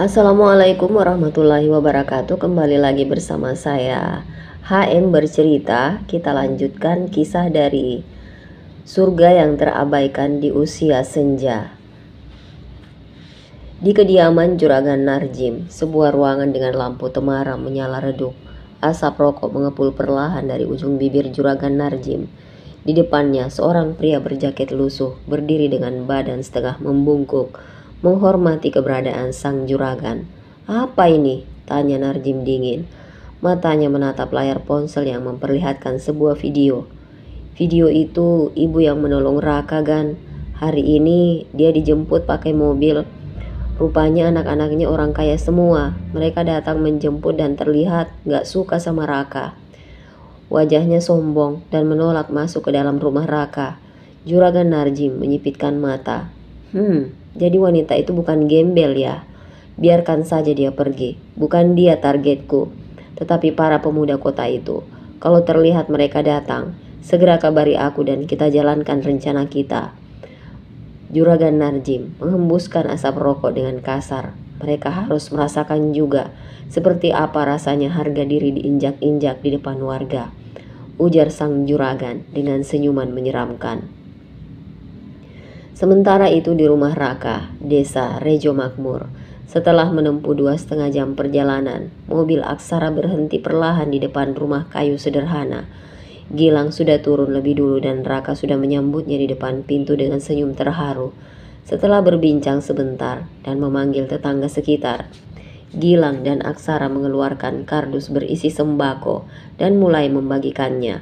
Assalamualaikum warahmatullahi wabarakatuh. Kembali lagi bersama saya HM bercerita. Kita lanjutkan kisah dari surga yang terabaikan di usia senja. Di kediaman Juragan Narjim, sebuah ruangan dengan lampu temaram menyala redup. Asap rokok mengepul perlahan dari ujung bibir Juragan Narjim. Di depannya seorang pria berjaket lusuh berdiri dengan badan setengah membungkuk, menghormati keberadaan sang juragan. "Apa ini?" tanya Narjim dingin. Matanya menatap layar ponsel yang memperlihatkan sebuah video. Video itu ibu yang menolong Raka, Gan. Hari ini dia dijemput pakai mobil. Rupanya anak-anaknya orang kaya semua. Mereka datang menjemput dan terlihat gak suka sama Raka. Wajahnya sombong dan menolak masuk ke dalam rumah Raka. Juragan Narjim menyipitkan mata. Jadi wanita itu bukan gembel ya? Biarkan saja dia pergi. Bukan dia targetku, tetapi para pemuda kota itu. Kalau terlihat mereka datang, segera kabari aku dan kita jalankan rencana kita. Juragan Narjim menghembuskan asap rokok dengan kasar. Mereka harus merasakan juga seperti apa rasanya harga diri diinjak-injak di depan warga, ujar sang juragan dengan senyuman menyeramkan. Sementara itu di rumah Raka, desa Rejo Makmur, setelah menempuh 2,5 jam perjalanan, mobil Aksara berhenti perlahan di depan rumah kayu sederhana. Gilang sudah turun lebih dulu dan Raka sudah menyambutnya di depan pintu dengan senyum terharu. Setelah berbincang sebentar dan memanggil tetangga sekitar, Gilang dan Aksara mengeluarkan kardus berisi sembako dan mulai membagikannya.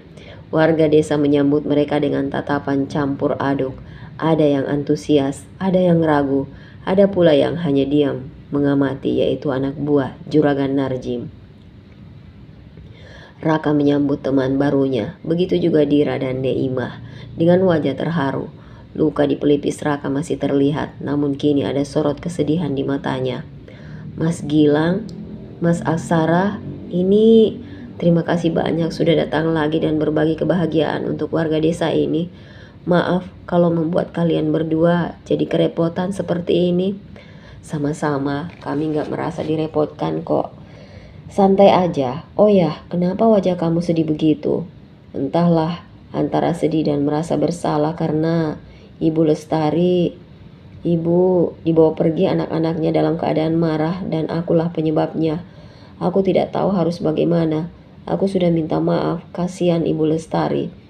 Warga desa menyambut mereka dengan tatapan campur aduk. Ada yang antusias, ada yang ragu, ada pula yang hanya diam mengamati, yaitu anak buah Juragan Narjim. Raka menyambut teman barunya, begitu juga Dira dan Neimah dengan wajah terharu. Luka di pelipis Raka masih terlihat, namun kini ada sorot kesedihan di matanya. "Mas Gilang, Mas Aksara, ini terima kasih banyak sudah datang lagi dan berbagi kebahagiaan untuk warga desa ini. Maaf kalau membuat kalian berdua jadi kerepotan seperti ini." "Sama-sama, kami gak merasa direpotkan kok. Santai aja." "Oh ya, kenapa wajah kamu sedih begitu?" "Entahlah, antara sedih dan merasa bersalah karena Ibu Lestari. Ibu dibawa pergi anak-anaknya dalam keadaan marah dan akulah penyebabnya. Aku tidak tahu harus bagaimana. Aku sudah minta maaf, kasihan Ibu Lestari.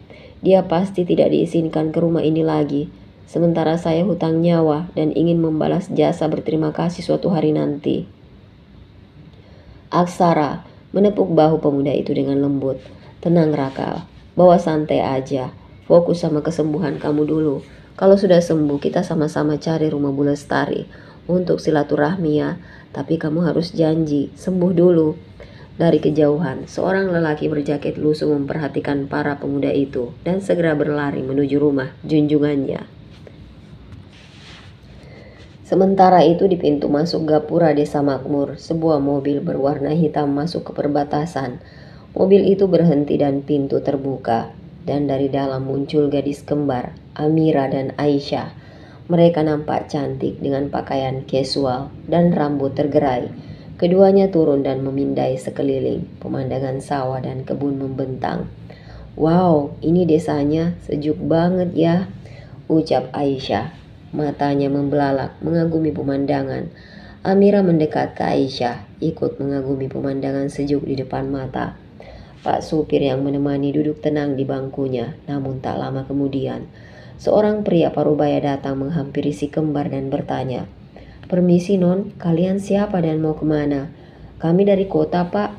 Dia pasti tidak diizinkan ke rumah ini lagi. Sementara saya hutang nyawa dan ingin membalas jasa berterima kasih suatu hari nanti." Aksara menepuk bahu pemuda itu dengan lembut. "Tenang Raka, bawa santai aja. Fokus sama kesembuhan kamu dulu. Kalau sudah sembuh kita sama-sama cari rumah Bu Lestari untuk silaturahmi ya. Tapi kamu harus janji, sembuh dulu." Dari kejauhan, seorang lelaki berjaket lusuh memperhatikan para pemuda itu dan segera berlari menuju rumah junjungannya. Sementara itu di pintu masuk gapura desa Makmur, sebuah mobil berwarna hitam masuk ke perbatasan. Mobil itu berhenti dan pintu terbuka. Dan dari dalam muncul gadis kembar, Amira dan Aisyah. Mereka nampak cantik dengan pakaian casual dan rambut tergerai. Keduanya turun dan memindai sekeliling. Pemandangan sawah dan kebun membentang. "Wow, ini desanya sejuk banget ya," ucap Aisyah. Matanya membelalak mengagumi pemandangan. Amira mendekat ke Aisyah, ikut mengagumi pemandangan sejuk di depan mata. Pak supir yang menemani duduk tenang di bangkunya, namun tak lama kemudian, seorang pria parubaya datang menghampiri si kembar dan bertanya, "Permisi non, kalian siapa dan mau kemana?" "Kami dari kota Pak.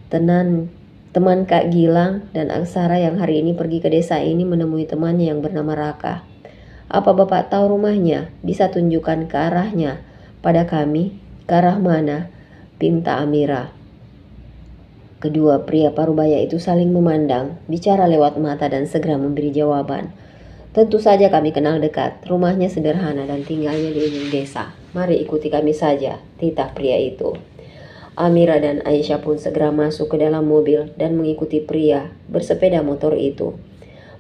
Teman Kak Gilang dan Aksara yang hari ini pergi ke desa ini menemui temannya yang bernama Raka. Apa Bapak tahu rumahnya? Bisa tunjukkan ke arahnya pada kami." "Ke arah mana?" pinta Amira. Kedua pria parubaya itu saling memandang, bicara lewat mata dan segera memberi jawaban. "Tentu saja kami kenal dekat. Rumahnya sederhana dan tinggalnya di ujung desa. Mari ikuti kami saja," titah pria itu. Amira dan Aisyah pun segera masuk ke dalam mobil dan mengikuti pria bersepeda motor itu.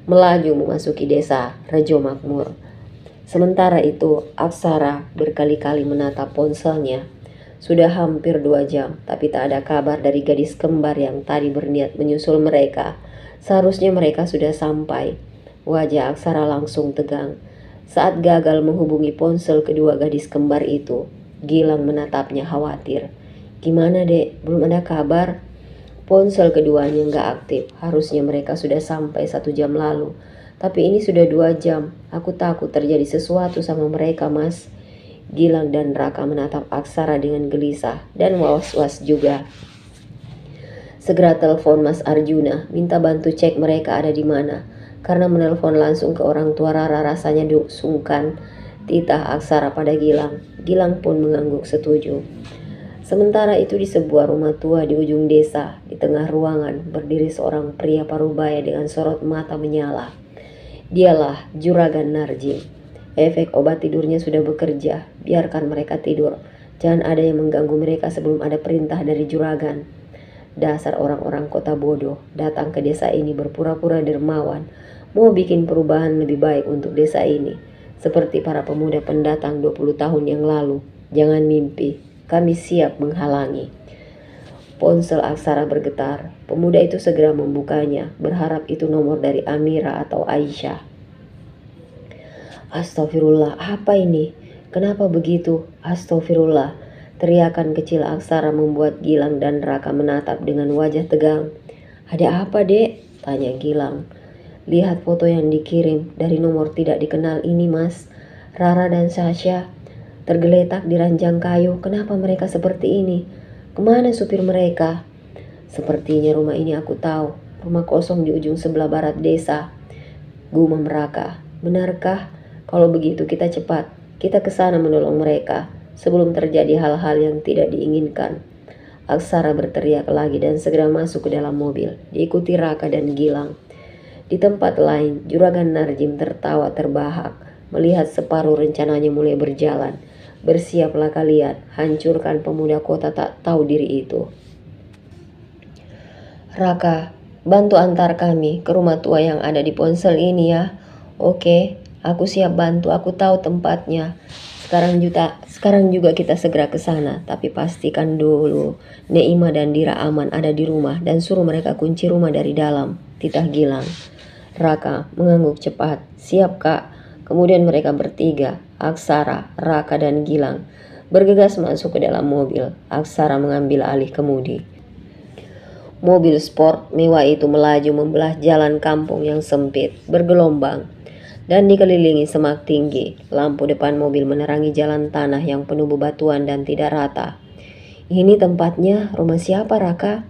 Melaju memasuki desa Rejo Makmur. Sementara itu, Aksara berkali-kali menatap ponselnya. Sudah hampir 2 jam, tapi tak ada kabar dari gadis kembar yang tadi berniat menyusul mereka. Seharusnya mereka sudah sampai. Wajah Aksara langsung tegang. Saat gagal menghubungi ponsel kedua gadis kembar itu, Gilang menatapnya khawatir. Gimana dek, belum ada kabar? Ponsel keduanya nggak aktif. Harusnya mereka sudah sampai 1 jam lalu. Tapi ini sudah 2 jam. Aku takut terjadi sesuatu sama mereka, Mas. Gilang dan Raka menatap Aksara dengan gelisah dan was-was juga. Segera telepon Mas Arjuna, minta bantu cek mereka ada di mana. Karena menelpon langsung ke orang tua Rara rasanya sungkan. Titah Aksara pada Gilang. Gilang pun mengangguk setuju. Sementara itu di sebuah rumah tua di ujung desa, di tengah ruangan berdiri seorang pria parubaya dengan sorot mata menyala. Dialah Juragan Narjim. Efek obat tidurnya sudah bekerja, biarkan mereka tidur. Jangan ada yang mengganggu mereka sebelum ada perintah dari Juragan. Dasar orang-orang kota bodoh, datang ke desa ini berpura-pura dermawan, mau bikin perubahan lebih baik untuk desa ini. Seperti para pemuda pendatang 20 tahun yang lalu. Jangan mimpi. Kami siap menghalangi. Ponsel Aksara bergetar. Pemuda itu segera membukanya, berharap itu nomor dari Amira atau Aisyah. Astagfirullah, apa ini? Kenapa begitu? Astagfirullah. Teriakan kecil Aksara membuat Gilang dan Raka menatap dengan wajah tegang. Ada apa, Dek? Tanya Gilang. Lihat foto yang dikirim dari nomor tidak dikenal ini, Mas. Rara dan Sasha tergeletak di ranjang kayu. Kenapa mereka seperti ini? Kemana supir mereka? Sepertinya rumah ini aku tahu. Rumah kosong di ujung sebelah barat desa. Gumam Raka. Benarkah? Kalau begitu kita cepat. Kita ke sana menolong mereka sebelum terjadi hal-hal yang tidak diinginkan. Aksara berteriak lagi dan segera masuk ke dalam mobil, diikuti Raka dan Gilang. Di tempat lain, Juragan Narjim tertawa terbahak melihat separuh rencananya mulai berjalan. Bersiaplah kalian, hancurkan pemuda kota tak tahu diri itu. Raka, bantu antar kami ke rumah tua yang ada di ponsel ini ya. Oke, aku siap bantu, aku tahu tempatnya. Sekarang juga kita segera ke sana, tapi pastikan dulu Neima dan Dira aman ada di rumah dan suruh mereka kunci rumah dari dalam. Titah Gilang. Raka mengangguk cepat. Siap, Kak. Kemudian mereka bertiga, Aksara, Raka dan Gilang, bergegas masuk ke dalam mobil. Aksara mengambil alih kemudi. Mobil sport mewah itu melaju membelah jalan kampung yang sempit, bergelombang, dan dikelilingi semak tinggi. Lampu depan mobil menerangi jalan tanah yang penuh bebatuan dan tidak rata. Ini tempatnya, rumah siapa, Raka?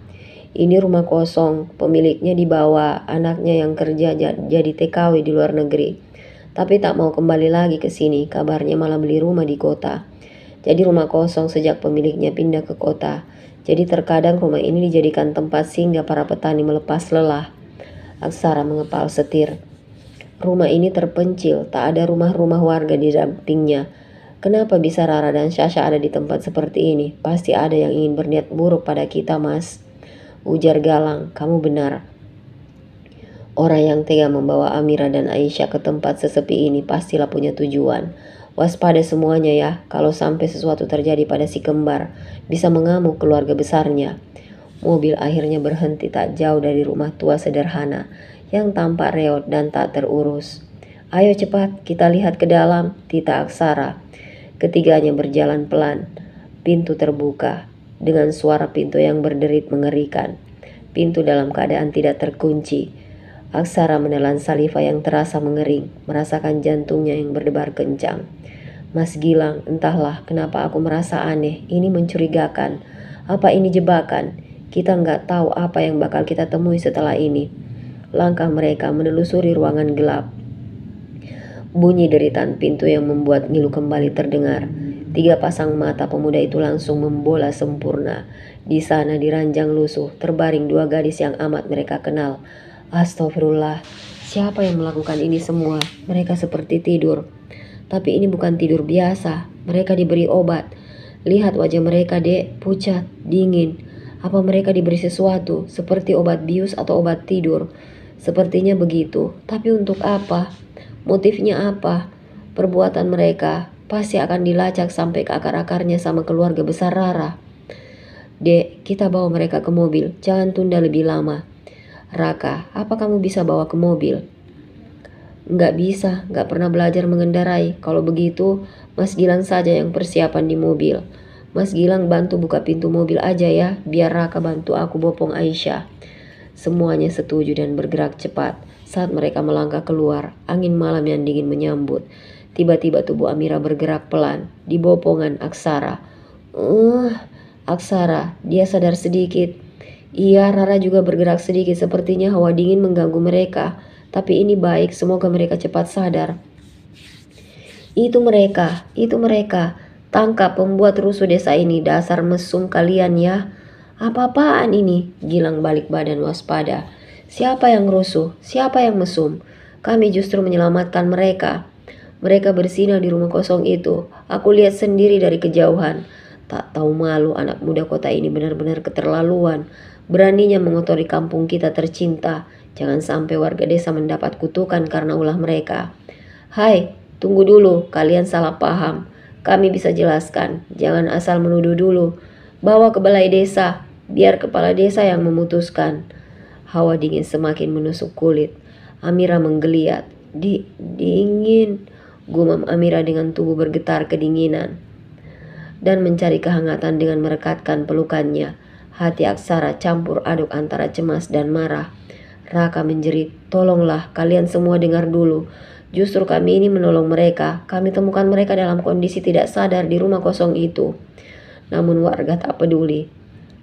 Ini rumah kosong, pemiliknya dibawa anaknya yang kerja jadi TKW di luar negeri. Tapi tak mau kembali lagi ke sini, kabarnya malah beli rumah di kota. Jadi rumah kosong sejak pemiliknya pindah ke kota. Jadi terkadang rumah ini dijadikan tempat singgah para petani melepas lelah. Aksara mengepal setir. Rumah ini terpencil, tak ada rumah-rumah warga di sampingnya. Kenapa bisa Rara dan Sasha ada di tempat seperti ini? Pasti ada yang ingin berniat buruk pada kita, Mas. Ujar Galang, kamu benar. Orang yang tega membawa Amira dan Aisyah ke tempat sesepi ini pastilah punya tujuan. Waspada semuanya ya, kalau sampai sesuatu terjadi pada si kembar, bisa mengamuk keluarga besarnya. Mobil akhirnya berhenti tak jauh dari rumah tua sederhana, yang tampak reot dan tak terurus. Ayo cepat, kita lihat ke dalam, titah Aksara. Ketiganya berjalan pelan. Pintu terbuka, dengan suara pintu yang berderit mengerikan. Pintu dalam keadaan tidak terkunci. Aksara menelan saliva yang terasa mengering, merasakan jantungnya yang berdebar kencang. Mas Gilang, entahlah kenapa aku merasa aneh, ini mencurigakan. Apa ini jebakan? Kita nggak tahu apa yang bakal kita temui setelah ini. Langkah mereka menelusuri ruangan gelap. Bunyi deritan pintu yang membuat ngilu kembali terdengar. 3 pasang mata pemuda itu langsung membola sempurna. Di sana di ranjang lusuh terbaring 2 gadis yang amat mereka kenal. Astagfirullah, siapa yang melakukan ini semua? Mereka seperti tidur. Tapi ini bukan tidur biasa, mereka diberi obat. Lihat wajah mereka, Dek, pucat, dingin. Apa mereka diberi sesuatu, seperti obat bius atau obat tidur? Sepertinya begitu, tapi untuk apa? Motifnya apa? Perbuatan mereka Pasti akan dilacak sampai ke akar-akarnya sama keluarga besar Rara. Dek, kita bawa mereka ke mobil. Jangan tunda lebih lama. Raka, apa kamu bisa bawa ke mobil? Nggak bisa, nggak pernah belajar mengendarai. Kalau begitu, Mas Gilang saja yang persiapan di mobil. Mas Gilang bantu buka pintu mobil aja ya, biar Raka bantu aku bopong Aisyah. Semuanya setuju dan bergerak cepat. Saat mereka melangkah keluar, angin malam yang dingin menyambut. Tiba-tiba tubuh Amira bergerak pelan, di bopongan Aksara. Aksara, dia sadar sedikit. Iya, Rara juga bergerak sedikit, sepertinya hawa dingin mengganggu mereka. Tapi ini baik, semoga mereka cepat sadar. Itu mereka. Tangkap pembuat rusuh desa ini, dasar mesum kalian ya. Apa-apaan ini? Gilang balik badan waspada. Siapa yang rusuh? Siapa yang mesum? Kami justru menyelamatkan mereka. Mereka bersinau di rumah kosong itu. Aku lihat sendiri dari kejauhan. Tak tahu malu, anak muda kota ini benar-benar keterlaluan. Beraninya mengotori kampung kita tercinta. Jangan sampai warga desa mendapat kutukan karena ulah mereka. Hai, tunggu dulu, kalian salah paham. Kami bisa jelaskan, jangan asal menuduh dulu. Bawa ke balai desa, biar kepala desa yang memutuskan. Hawa dingin semakin menusuk kulit. Amira menggeliat. Dingin, gumam Amira dengan tubuh bergetar kedinginan. Dan mencari kehangatan dengan merekatkan pelukannya. Hati Aksara campur aduk antara cemas dan marah. Raka menjerit, tolonglah, kalian semua dengar dulu. Justru kami ini menolong mereka. Kami temukan mereka dalam kondisi tidak sadar di rumah kosong itu. Namun warga tak peduli.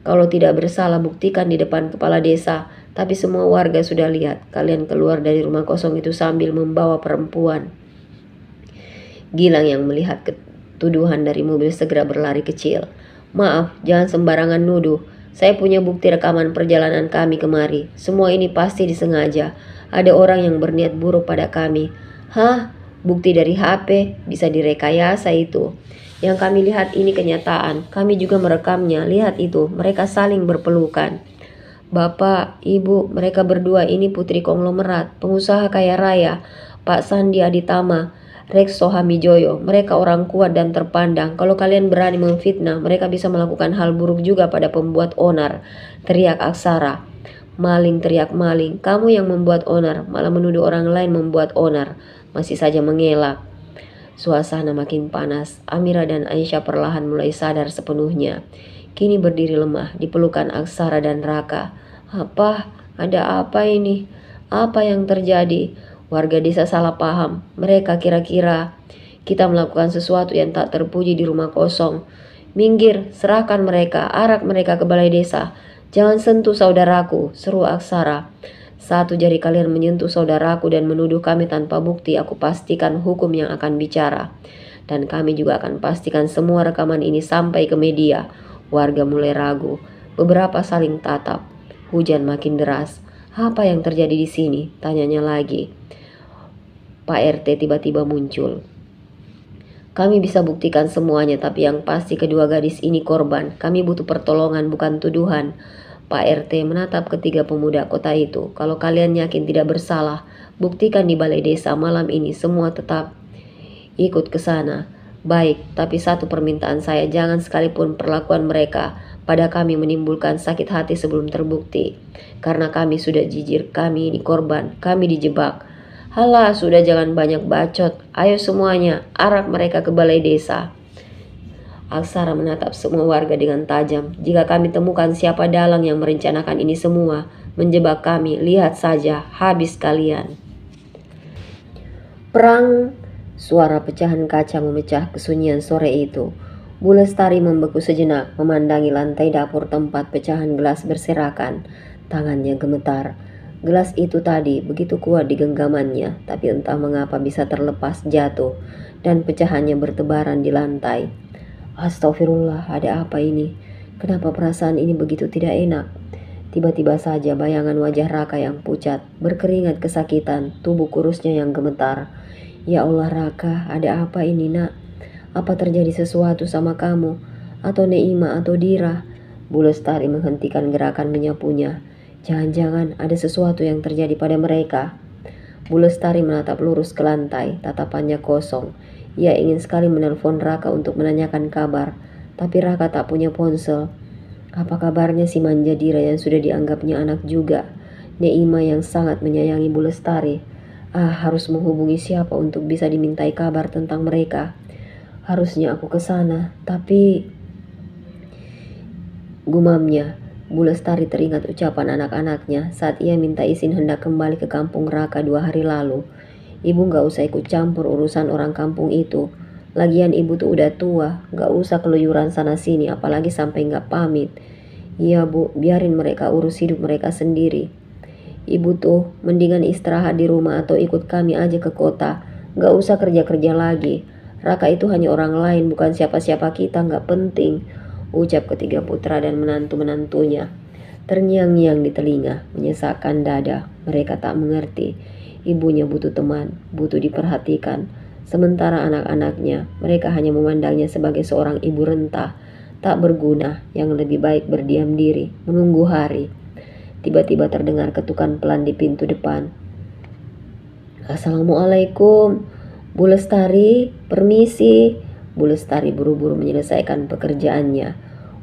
Kalau tidak bersalah buktikan di depan kepala desa. Tapi semua warga sudah lihat. Kalian keluar dari rumah kosong itu sambil membawa perempuan. Gilang yang melihat tuduhan dari mobil segera berlari kecil. Maaf, jangan sembarangan nuduh. Saya punya bukti rekaman perjalanan kami kemari. Semua ini pasti disengaja. Ada orang yang berniat buruk pada kami. Hah? Bukti dari HP? Bisa direkayasa itu. Yang kami lihat ini kenyataan. Kami juga merekamnya. Lihat itu, mereka saling berpelukan. Bapak, Ibu, mereka berdua ini putri konglomerat, pengusaha kaya raya, Pak Sandi Aditama, Rex Sohamijoyo. Mereka orang kuat dan terpandang. Kalau kalian berani memfitnah, mereka bisa melakukan hal buruk juga pada pembuat onar. Teriak Aksara. Maling, teriak maling. Kamu yang membuat onar, malah menuduh orang lain membuat onar. Masih saja mengelak. Suasana makin panas. Amira dan Aisyah perlahan mulai sadar sepenuhnya. Kini berdiri lemah di pelukan Aksara dan Raka. Apa? Ada apa ini? Apa yang terjadi? Warga desa salah paham. Mereka kira-kira kita melakukan sesuatu yang tak terpuji di rumah kosong. Minggir, serahkan mereka, arak mereka ke balai desa. Jangan sentuh saudaraku, seru Aksara. Satu jari kalian menyentuh saudaraku dan menuduh kami tanpa bukti, aku pastikan hukum yang akan bicara. Dan kami juga akan pastikan semua rekaman ini sampai ke media. Warga mulai ragu. Beberapa saling tatap. Hujan makin deras. Apa yang terjadi di sini? Tanyanya lagi. Pak RT tiba-tiba muncul. Kami bisa buktikan semuanya, tapi yang pasti kedua gadis ini korban. Kami butuh pertolongan, bukan tuduhan. Pak RT menatap ketiga pemuda kota itu. Kalau kalian yakin tidak bersalah, buktikan di balai desa malam ini. Semua tetap ikut ke sana. Baik, tapi satu permintaan saya, jangan sekalipun perlakuan mereka pada kami menimbulkan sakit hati sebelum terbukti. Karena kami sudah jijik, kami ini korban, kami dijebak. Halah, sudah jangan banyak bacot. Ayo semuanya, arak mereka ke balai desa. Aksara menatap semua warga dengan tajam. Jika kami temukan siapa dalang yang merencanakan ini semua, menjebak kami, lihat saja, habis kalian. Perang. Suara pecahan kaca memecah kesunyian sore itu. Bu Lestari membeku sejenak, memandangi lantai dapur tempat pecahan gelas berserakan. Tangannya gemetar. Gelas itu tadi begitu kuat di genggamannya, tapi entah mengapa bisa terlepas jatuh dan pecahannya bertebaran di lantai. Astagfirullah, ada apa ini? Kenapa perasaan ini begitu tidak enak? Tiba-tiba saja bayangan wajah Raka yang pucat, berkeringat kesakitan, tubuh kurusnya yang gemetar. Ya Allah Raka, ada apa ini nak? Apa terjadi sesuatu sama kamu? Atau Neima atau Dira? Bu Lestari menghentikan gerakan menyapunya. Jangan-jangan ada sesuatu yang terjadi pada mereka. Bu Lestari menatap lurus ke lantai, tatapannya kosong. Ia ingin sekali menelpon Raka untuk menanyakan kabar, tapi Raka tak punya ponsel. Apa kabarnya si manja Dira yang sudah dianggapnya anak juga? Neima yang sangat menyayangi Bu Lestari. Harus menghubungi siapa untuk bisa dimintai kabar tentang mereka. Harusnya aku ke sana, tapi gumamnya. Bu Lestari teringat ucapan anak-anaknya saat ia minta izin hendak kembali ke kampung Raka 2 hari lalu. Ibu gak usah ikut campur urusan orang kampung itu. Lagian ibu tuh udah tua, gak usah keluyuran sana sini apalagi sampai gak pamit. Iya bu, biarin mereka urus hidup mereka sendiri. Ibu tuh mendingan istirahat di rumah atau ikut kami aja ke kota. Gak usah kerja-kerja lagi. Raka itu hanya orang lain, bukan siapa-siapa kita, gak penting. Ucap ketiga putra dan menantu-menantunya. Terngiang-ngiang di telinga, menyesakkan dada. Mereka tak mengerti. Ibunya butuh teman, butuh diperhatikan. Sementara anak-anaknya, mereka hanya memandangnya sebagai seorang ibu rentah, tak berguna, yang lebih baik berdiam diri, menunggu hari. Tiba-tiba terdengar ketukan pelan di pintu depan. Assalamualaikum, Bu Lestari, permisi. Bu Lestari buru-buru menyelesaikan pekerjaannya.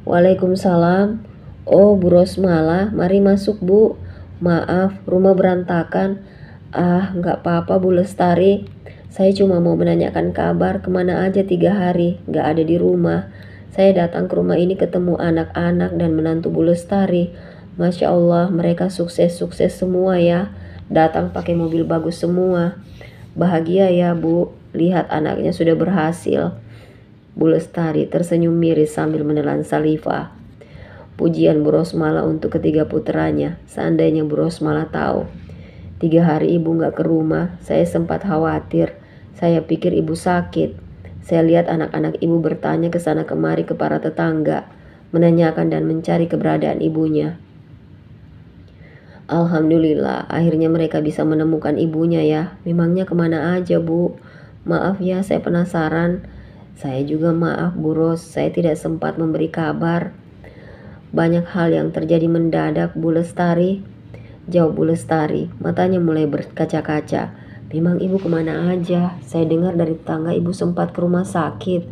Waalaikumsalam. Oh, Bu Rosmala, mari masuk Bu. Maaf, rumah berantakan. Nggak apa-apa Bu Lestari. Saya cuma mau menanyakan kabar kemana aja 3 hari, nggak ada di rumah. Saya datang ke rumah ini ketemu anak-anak dan menantu Bu Lestari. Masya Allah, mereka sukses-sukses semua ya. Datang pakai mobil bagus semua. Bahagia ya Bu, lihat anaknya sudah berhasil. Bu Lestari tersenyum miris sambil menelan saliva. Pujian Bu Rosmala untuk ketiga puteranya. Seandainya Bu Rosmala tahu 3 hari ibu gak ke rumah, saya sempat khawatir. Saya pikir ibu sakit. Saya lihat anak-anak ibu bertanya ke sana kemari ke para tetangga, menanyakan dan mencari keberadaan ibunya. Alhamdulillah, akhirnya mereka bisa menemukan ibunya ya. Memangnya kemana aja Bu? Maaf ya, saya penasaran. Saya juga maaf Bu Ros, saya tidak sempat memberi kabar. Banyak hal yang terjadi mendadak Bu Lestari. Jawab Bu Lestari, matanya mulai berkaca-kaca. Memang ibu kemana aja? Saya dengar dari tetangga ibu sempat ke rumah sakit,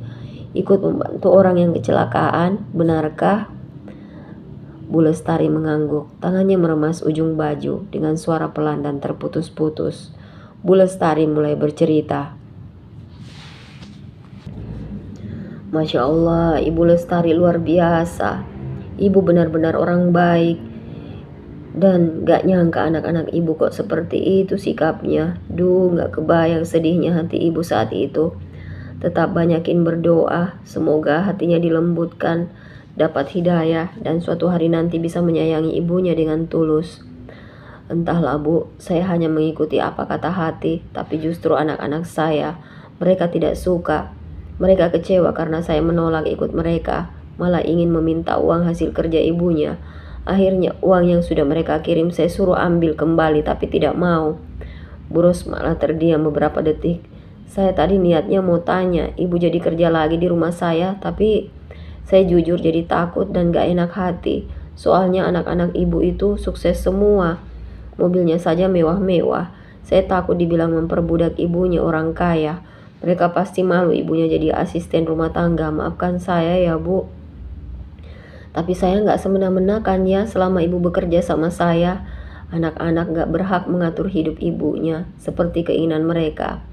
ikut membantu orang yang kecelakaan, benarkah? Bu Lestari mengangguk, tangannya meremas ujung baju dengan suara pelan dan terputus-putus. Bu Lestari mulai bercerita. Masya Allah, Ibu Lestari luar biasa. Ibu benar-benar orang baik. Dan gak nyangka anak-anak ibu kok seperti itu sikapnya. Gak kebayang sedihnya hati ibu saat itu. Tetap banyakin berdoa, semoga hatinya dilembutkan, dapat hidayah, dan suatu hari nanti bisa menyayangi ibunya dengan tulus. Entahlah Bu, saya hanya mengikuti apa kata hati, tapi justru anak-anak saya, mereka tidak suka. Mereka kecewa karena saya menolak ikut mereka, malah ingin meminta uang hasil kerja ibunya. Akhirnya uang yang sudah mereka kirim saya suruh ambil kembali, tapi tidak mau. Bu Ros malah terdiam beberapa detik. Saya tadi niatnya mau tanya, ibu jadi kerja lagi di rumah saya, tapi saya jujur jadi takut dan gak enak hati. Soalnya anak-anak ibu itu sukses semua. Mobilnya saja mewah-mewah. Saya takut dibilang memperbudak ibunya orang kaya. Mereka pasti malu ibunya jadi asisten rumah tangga. Maafkan saya ya Bu. Tapi saya gak semena-mena kan ya selama ibu bekerja sama saya. Anak-anak gak berhak mengatur hidup ibunya seperti keinginan mereka.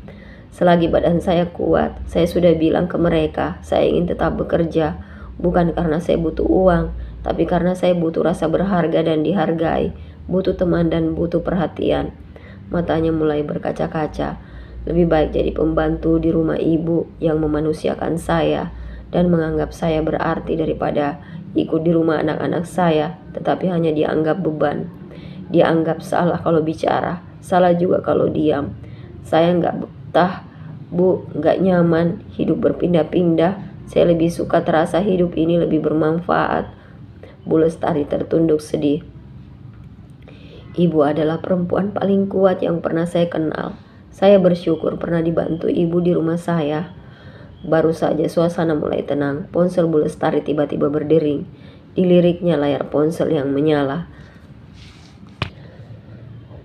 Selagi badan saya kuat, saya sudah bilang ke mereka, saya ingin tetap bekerja. Bukan karena saya butuh uang, tapi karena saya butuh rasa berharga dan dihargai. Butuh teman dan butuh perhatian. Matanya mulai berkaca-kaca. Lebih baik jadi pembantu di rumah ibu yang memanusiakan saya dan menganggap saya berarti daripada ikut di rumah anak-anak saya, tetapi hanya dianggap beban. Dianggap salah kalau bicara, salah juga kalau diam. Saya nggak betah, Bu, nggak nyaman, hidup berpindah-pindah. Saya lebih suka terasa hidup ini lebih bermanfaat. Bu Lestari tertunduk sedih. Ibu adalah perempuan paling kuat yang pernah saya kenal. Saya bersyukur pernah dibantu ibu di rumah saya. Baru saja suasana mulai tenang, ponsel Bu Lestari tiba-tiba berdering. Diliriknya layar ponsel yang menyala.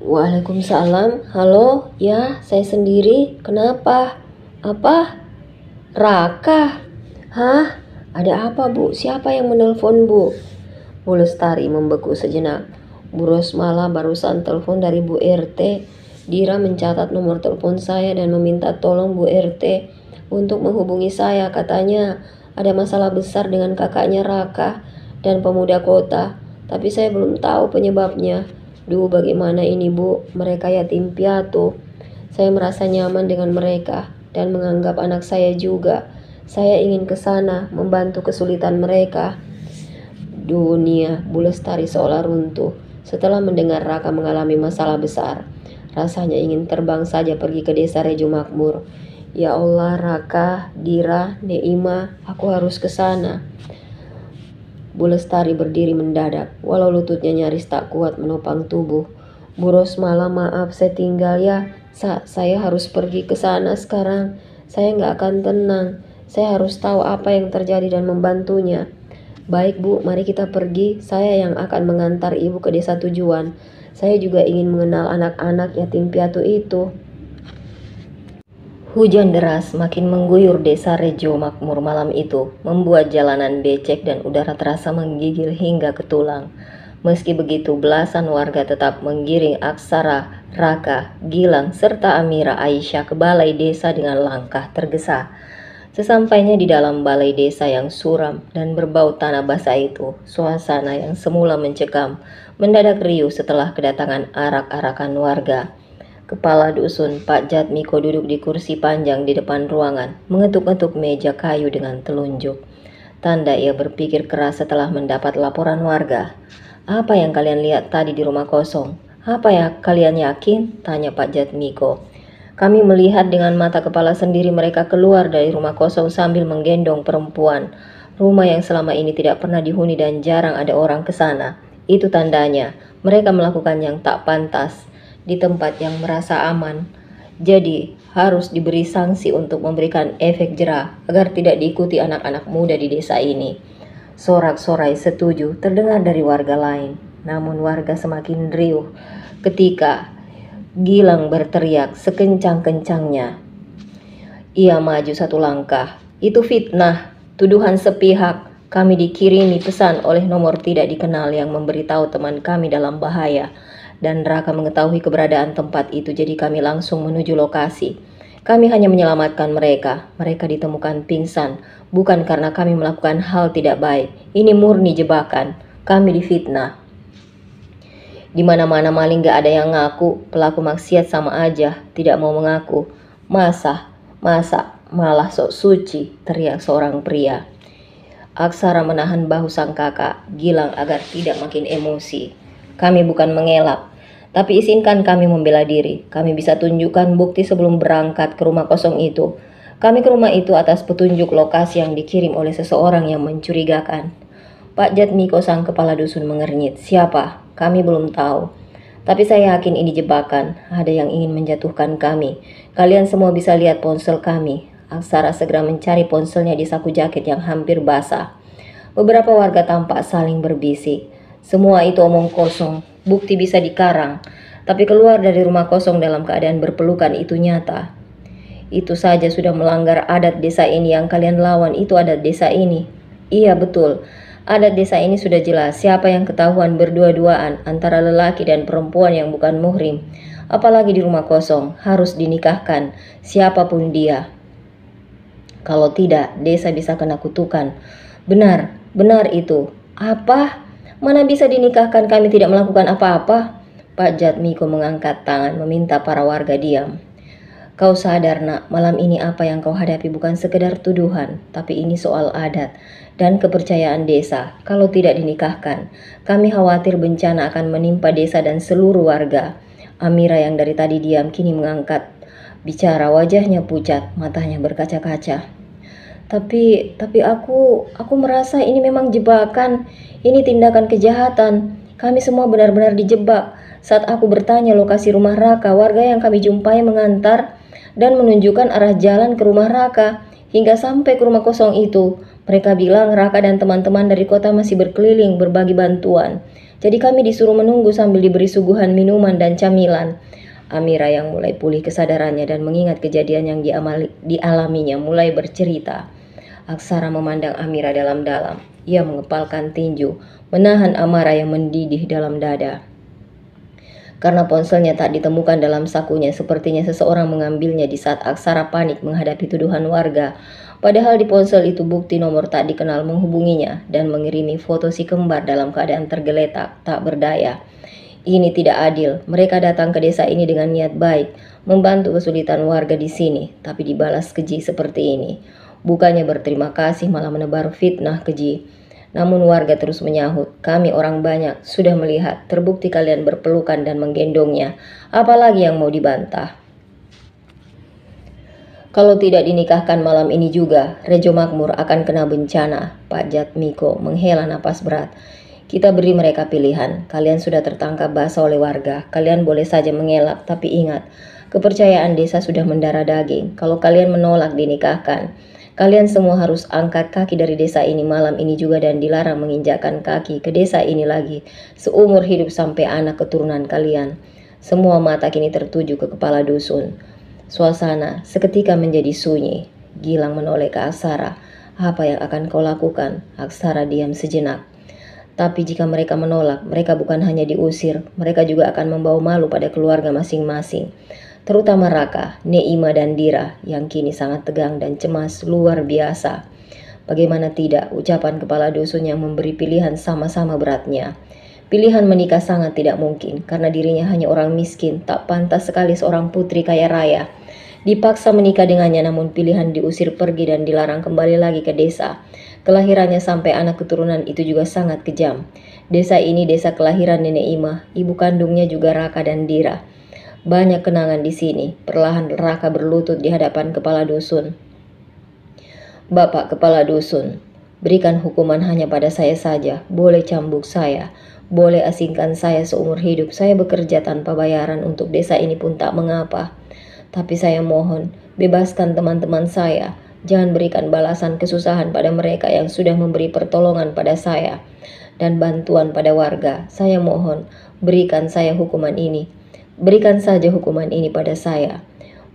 Waalaikumsalam. Halo, ya saya sendiri. Kenapa? Apa? Raka? Hah? Ada apa, Bu? Siapa yang menelpon, Bu? Bu Lestari membeku sejenak. Bu Rosmala barusan telepon dari Bu RT. Dira mencatat nomor telepon saya dan meminta tolong Bu RT untuk menghubungi saya. Katanya ada masalah besar dengan kakaknya Raka dan pemuda kota. Tapi saya belum tahu penyebabnya. Duh, bagaimana ini, Bu? Mereka yatim piatu. Saya merasa nyaman dengan mereka dan menganggap anak saya juga. Saya ingin ke sana membantu kesulitan mereka. Dunia Bu Lestari seolah runtuh setelah mendengar Raka mengalami masalah besar. Rasanya ingin terbang saja pergi ke desa Rejo Makmur. Ya Allah, Raka, Dira, Neima, aku harus ke sana. Bu Lestari berdiri mendadak, walau lututnya nyaris tak kuat menopang tubuh. Bu Rosmala, maaf saya tinggal ya. Saya harus pergi ke sana sekarang. Saya nggak akan tenang. Saya harus tahu apa yang terjadi dan membantunya. Baik Bu, mari kita pergi. Saya yang akan mengantar Ibu ke desa tujuan. Saya juga ingin mengenal anak-anak yatim piatu itu. Hujan deras makin mengguyur desa Rejo Makmur malam itu, membuat jalanan becek dan udara terasa menggigil hingga ke tulang. Meski begitu, belasan warga tetap menggiring Aksara, Raka, Gilang, serta Amira Aisyah ke balai desa dengan langkah tergesa. Sesampainya di dalam balai desa yang suram dan berbau tanah basah itu, suasana yang semula mencekam mendadak riuh setelah kedatangan arak-arakan warga. Kepala dusun Pak Jatmiko duduk di kursi panjang di depan ruangan, mengetuk-ngetuk meja kayu dengan telunjuk. Tanda ia berpikir keras setelah mendapat laporan warga. Apa yang kalian lihat tadi di rumah kosong? Apa yang kalian yakin? Tanya Pak Jatmiko. Kami melihat dengan mata kepala sendiri mereka keluar dari rumah kosong sambil menggendong perempuan. Rumah yang selama ini tidak pernah dihuni dan jarang ada orang ke sana. Itu tandanya mereka melakukan yang tak pantas di tempat yang merasa aman. Jadi harus diberi sanksi untuk memberikan efek jera agar tidak diikuti anak-anak muda di desa ini. Sorak-sorai setuju terdengar dari warga lain. Namun warga semakin riuh ketika Gilang berteriak sekencang-kencangnya. Ia maju satu langkah. Itu fitnah, tuduhan sepihak. Kami dikirimi pesan oleh nomor tidak dikenal yang memberitahu teman kami dalam bahaya. Dan Raka mengetahui keberadaan tempat itu, jadi kami langsung menuju lokasi. Kami hanya menyelamatkan mereka. Mereka ditemukan pingsan, bukan karena kami melakukan hal tidak baik. Ini murni jebakan. Kami difitnah. Di mana-mana maling gak ada yang ngaku. Pelaku maksiat sama aja, tidak mau mengaku. Masa malah sok suci, teriak seorang pria. Aksara menahan bahu sang kakak, Gilang agar tidak makin emosi. Kami bukan mengelak, tapi izinkan kami membela diri. Kami bisa tunjukkan bukti sebelum berangkat ke rumah kosong itu. Kami ke rumah itu atas petunjuk lokasi yang dikirim oleh seseorang yang mencurigakan. Pak Jatmiko sang kepala dusun mengernyit. Siapa? Kami belum tahu. Tapi saya yakin ini jebakan. Ada yang ingin menjatuhkan kami. Kalian semua bisa lihat ponsel kami. Aksara segera mencari ponselnya di saku jaket yang hampir basah. Beberapa warga tampak saling berbisik. Semua itu omong kosong, bukti bisa dikarang. Tapi keluar dari rumah kosong dalam keadaan berpelukan itu nyata. Itu saja sudah melanggar adat desa ini. Yang kalian lawan itu adat desa ini. Iya betul, adat desa ini sudah jelas. Siapa yang ketahuan berdua-duaan antara lelaki dan perempuan yang bukan muhrim, apalagi di rumah kosong, harus dinikahkan siapapun dia. Kalau tidak, desa bisa kena kutukan. Benar itu. Apa? Mana bisa dinikahkan, kami tidak melakukan apa-apa. Pak Jatmiko mengangkat tangan meminta para warga diam. Kau sadar nak, malam ini apa yang kau hadapi bukan sekedar tuduhan, tapi ini soal adat dan kepercayaan desa. Kalau tidak dinikahkan, kami khawatir bencana akan menimpa desa dan seluruh warga. Amira yang dari tadi diam kini mengangkat bicara, wajahnya pucat, matanya berkaca-kaca. Tapi aku merasa ini memang jebakan. Ini tindakan kejahatan. Kami semua benar-benar dijebak. Saat aku bertanya lokasi rumah Raka, warga yang kami jumpai mengantar dan menunjukkan arah jalan ke rumah Raka hingga sampai ke rumah kosong itu. Mereka bilang Raka dan teman-teman dari kota masih berkeliling berbagi bantuan. Jadi kami disuruh menunggu sambil diberi suguhan minuman dan camilan. Amira yang mulai pulih kesadarannya dan mengingat kejadian yang dialaminya mulai bercerita. Aksara memandang Amira dalam-dalam. Ia mengepalkan tinju, menahan amarah yang mendidih dalam dada. Karena ponselnya tak ditemukan dalam sakunya, sepertinya seseorang mengambilnya di saat Aksara panik menghadapi tuduhan warga. Padahal di ponsel itu bukti nomor tak dikenal menghubunginya dan mengirimi foto si kembar dalam keadaan tergeletak, tak berdaya. Ini tidak adil. Mereka datang ke desa ini dengan niat baik, membantu kesulitan warga di sini, tapi dibalas keji seperti ini. Bukannya berterima kasih malah menebar fitnah keji. Namun warga terus menyahut, kami orang banyak sudah melihat, terbukti kalian berpelukan dan menggendongnya. Apalagi yang mau dibantah? Kalau tidak dinikahkan malam ini juga, Rejo Makmur akan kena bencana. Pak Jatmiko menghela napas berat. Kita beri mereka pilihan. Kalian sudah tertangkap basah oleh warga. Kalian boleh saja mengelak, tapi ingat, kepercayaan desa sudah mendarah daging. Kalau kalian menolak dinikahkan, kalian semua harus angkat kaki dari desa ini malam ini juga dan dilarang menginjakkan kaki ke desa ini lagi seumur hidup sampai anak keturunan kalian. Semua mata kini tertuju ke kepala dusun. Suasana seketika menjadi sunyi. Gilang menoleh ke Aksara. Apa yang akan kau lakukan? Aksara diam sejenak. Tapi jika mereka menolak, mereka bukan hanya diusir, mereka juga akan membawa malu pada keluarga masing-masing. Terutama Raka, Neima dan Dira yang kini sangat tegang dan cemas luar biasa. Bagaimana tidak, ucapan kepala dusun yang memberi pilihan sama-sama beratnya. Pilihan menikah sangat tidak mungkin karena dirinya hanya orang miskin, tak pantas sekali seorang putri kaya raya. Dipaksa menikah dengannya namun pilihan diusir pergi dan dilarang kembali lagi ke desa. Kelahirannya sampai anak keturunan itu juga sangat kejam. Desa ini desa kelahiran Nenek Ima, ibu kandungnya juga Raka dan Dira. Banyak kenangan di sini. Perlahan Raka berlutut di hadapan kepala dusun. Bapak kepala dusun, berikan hukuman hanya pada saya saja. Boleh cambuk saya, boleh asingkan saya seumur hidup. Saya bekerja tanpa bayaran untuk desa ini pun tak mengapa. Tapi saya mohon, bebaskan teman-teman saya. Jangan berikan balasan kesusahan pada mereka yang sudah memberi pertolongan pada saya dan bantuan pada warga. Saya mohon, berikan saya hukuman ini. Berikan saja hukuman ini pada saya.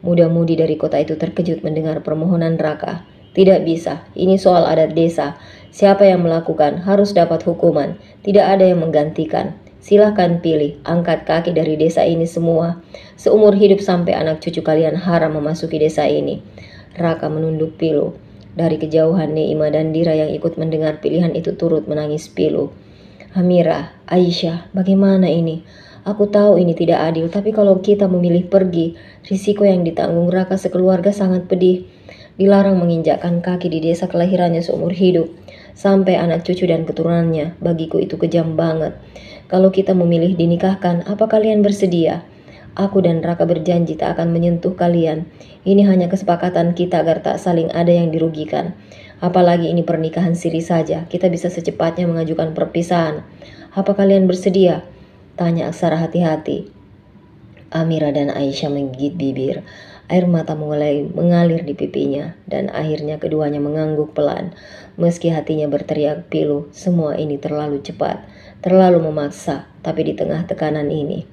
Muda-mudi dari kota itu terkejut mendengar permohonan Raka. Tidak bisa, ini soal adat desa. Siapa yang melakukan harus dapat hukuman. Tidak ada yang menggantikan. Silahkan pilih, angkat kaki dari desa ini semua. Seumur hidup sampai anak cucu kalian haram memasuki desa ini. Raka menunduk pilu. Dari kejauhan Neima dan Dira yang ikut mendengar pilihan itu turut menangis pilu. Amira, Aisyah, bagaimana ini? Aku tahu ini tidak adil, tapi kalau kita memilih pergi, risiko yang ditanggung Raka sekeluarga sangat pedih. Dilarang menginjakkan kaki di desa kelahirannya seumur hidup. Sampai anak cucu dan keturunannya, bagiku itu kejam banget. Kalau kita memilih dinikahkan, apa kalian bersedia? Aku dan Raka berjanji tak akan menyentuh kalian. Ini hanya kesepakatan kita agar tak saling ada yang dirugikan. Apalagi ini pernikahan siri saja, kita bisa secepatnya mengajukan perpisahan. Apa kalian bersedia? Tanya Aksara hati-hati. Amira dan Aisyah menggigit bibir. Air mata mulai mengalir di pipinya dan akhirnya keduanya mengangguk pelan. Meski hatinya berteriak pilu, semua ini terlalu cepat, terlalu memaksa, tapi di tengah tekanan ini,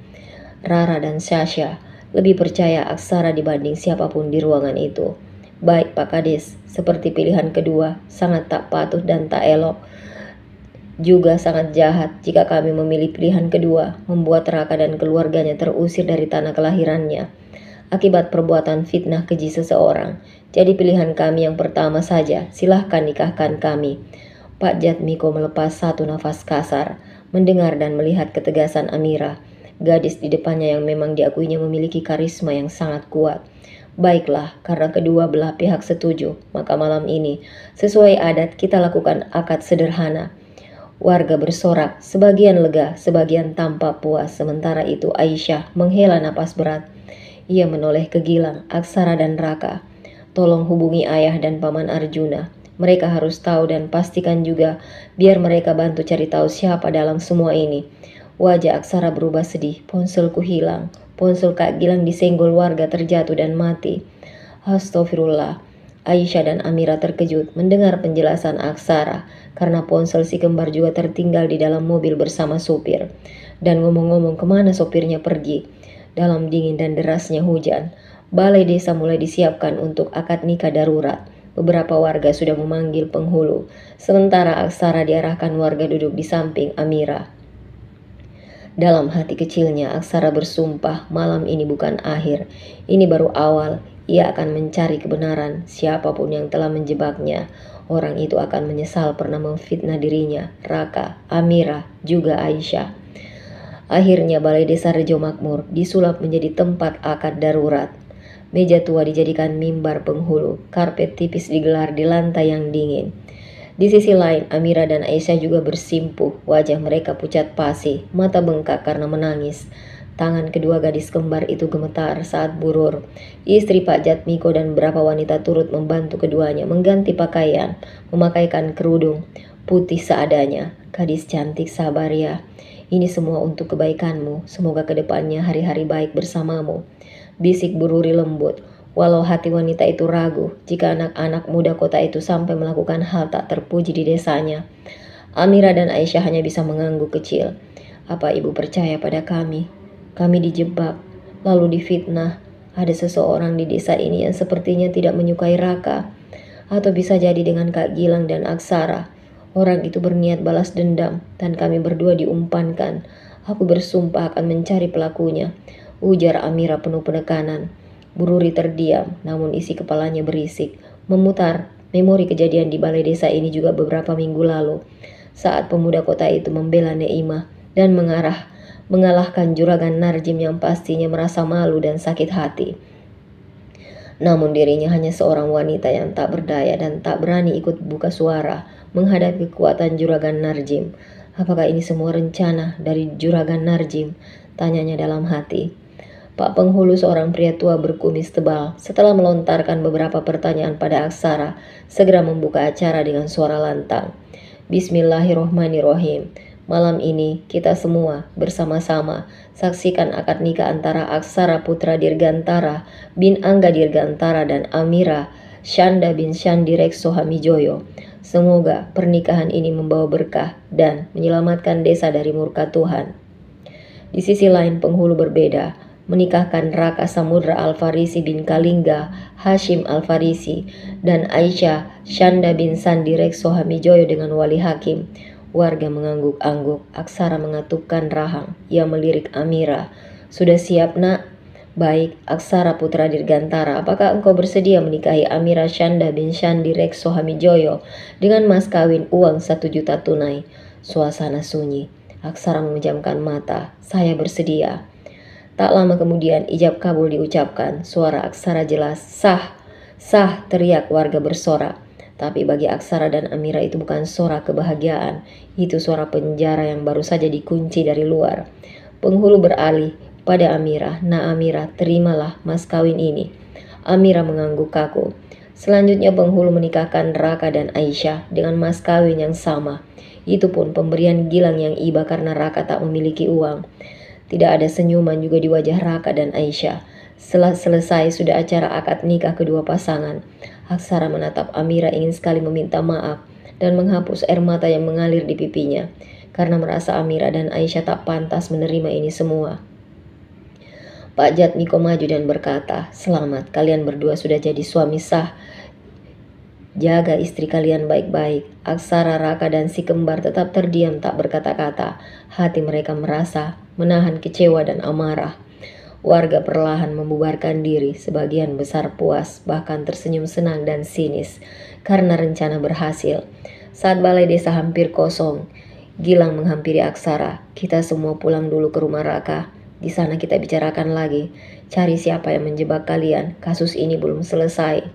Rara dan Sasha lebih percaya Aksara dibanding siapapun di ruangan itu. Baik Pak Kades, seperti pilihan kedua, sangat tak patuh dan tak elok. Juga sangat jahat jika kami memilih pilihan kedua, membuat Raka dan keluarganya terusir dari tanah kelahirannya akibat perbuatan fitnah keji seseorang. Jadi pilihan kami yang pertama saja, silahkan nikahkan kami. Pak Jatmiko melepas satu nafas kasar, mendengar dan melihat ketegasan Amira, gadis di depannya yang memang diakuinya memiliki karisma yang sangat kuat. Baiklah, karena kedua belah pihak setuju, maka malam ini, sesuai adat kita lakukan akad sederhana. Warga bersorak, sebagian lega, sebagian tampak puas. Sementara itu Aisyah menghela napas berat. Ia menoleh ke Gilang, Aksara dan Raka. Tolong hubungi ayah dan paman Arjuna. Mereka harus tahu dan pastikan juga, biar mereka bantu cari tahu siapa dalam semua ini. Wajah Aksara berubah sedih. Ponselku hilang. Ponsel Kak Gilang disenggol warga terjatuh dan mati. Astagfirullah. Aisyah dan Amira terkejut mendengar penjelasan Aksara karena ponsel si kembar juga tertinggal di dalam mobil bersama supir. Dan ngomong-ngomong, kemana sopirnya pergi? Dalam dingin dan derasnya hujan, balai desa mulai disiapkan untuk akad nikah darurat. Beberapa warga sudah memanggil penghulu, sementara Aksara diarahkan warga duduk di samping Amira. Dalam hati kecilnya, Aksara bersumpah malam ini bukan akhir, ini baru awal. Ia akan mencari kebenaran. Siapapun yang telah menjebaknya, orang itu akan menyesal pernah memfitnah dirinya, Raka, Amira, juga Aisyah. Akhirnya Balai Desa Rejo Makmur disulap menjadi tempat akad darurat. Meja tua dijadikan mimbar penghulu, karpet tipis digelar di lantai yang dingin. Di sisi lain, Amira dan Aisyah juga bersimpuh, wajah mereka pucat pasi, mata bengkak karena menangis. Tangan kedua gadis kembar itu gemetar saat Burur, istri Pak Jatmiko dan beberapa wanita turut membantu keduanya mengganti pakaian, memakaikan kerudung putih seadanya. Gadis cantik, sabar ya. Ini semua untuk kebaikanmu. Semoga kedepannya hari-hari baik bersamamu. Bisik Bururi lembut. Walau hati wanita itu ragu jika anak-anak muda kota itu sampai melakukan hal tak terpuji di desanya. Amira dan Aisyah hanya bisa mengangguk kecil. Apa ibu percaya pada kami? Kami dijebak, lalu difitnah. Ada seseorang di desa ini yang sepertinya tidak menyukai Raka. Atau bisa jadi dengan Kak Gilang dan Aksara. Orang itu berniat balas dendam dan kami berdua diumpankan. Aku bersumpah akan mencari pelakunya, ujar Amira penuh penekanan. Bururi terdiam, namun isi kepalanya berisik, memutar memori kejadian di balai desa ini juga beberapa minggu lalu, saat pemuda kota itu membela Neimah dan mengalahkan juragan Narjim yang pastinya merasa malu dan sakit hati. Namun dirinya hanya seorang wanita yang tak berdaya dan tak berani ikut buka suara menghadapi kekuatan juragan Narjim. Apakah ini semua rencana dari juragan Narjim? Tanyanya dalam hati. Pak Penghulu, seorang pria tua berkumis tebal, setelah melontarkan beberapa pertanyaan pada Aksara, segera membuka acara dengan suara lantang. Bismillahirrohmanirrohim. Malam ini kita semua bersama-sama saksikan akad nikah antara Aksara Putra Dirgantara bin Angga Dirgantara dan Amira Shanda bin Shandi Rekso Hamijoyo. Semoga pernikahan ini membawa berkah dan menyelamatkan desa dari murka Tuhan. Di sisi lain, penghulu berbeda, menikahkan Raka Samudra Al-Farisi bin Kalingga Hashim Al-Farisi dan Aisyah Shanda bin Sandi Rekso Hamijoyo dengan wali hakim. Warga mengangguk-angguk. Aksara mengatupkan rahang. Ia melirik Amira. Sudah siap, nak? Baik, Aksara Putra Dirgantara, apakah engkau bersedia menikahi Amira Shanda bin Shandi Rekso Hamijoyo dengan mas kawin uang 1 juta tunai? Suasana sunyi. Aksara memejamkan mata. Saya bersedia. Tak lama kemudian ijab kabul diucapkan. Suara Aksara jelas. Sah, sah, teriak warga bersorak. Tapi bagi Aksara dan Amira itu bukan suara kebahagiaan. Itu suara penjara yang baru saja dikunci dari luar. Penghulu beralih pada Amira. Nah Amira, terimalah mas kawin ini. Amira mengangguk kaku. Selanjutnya penghulu menikahkan Raka dan Aisyah dengan mas kawin yang sama. Itu pun pemberian Gilang yang iba karena Raka tak memiliki uang. Tidak ada senyuman juga di wajah Raka dan Aisyah. Setelah selesai sudah acara akad nikah kedua pasangan, Aksara menatap Amira ingin sekali meminta maaf dan menghapus air mata yang mengalir di pipinya karena merasa Amira dan Aisyah tak pantas menerima ini semua. Pak Jatmiko maju dan berkata, "Selamat, kalian berdua sudah jadi suami sah. Jaga istri kalian baik-baik." Aksara, Raka, dan si kembar tetap terdiam tak berkata-kata. Hati mereka merasa menahan kecewa dan amarah. Warga perlahan membubarkan diri, sebagian besar puas, bahkan tersenyum senang dan sinis karena rencana berhasil. Saat balai desa hampir kosong, Gilang menghampiri Aksara. "Kita semua pulang dulu ke rumah Raka. Di sana kita bicarakan lagi. Cari siapa yang menjebak kalian. Kasus ini belum selesai."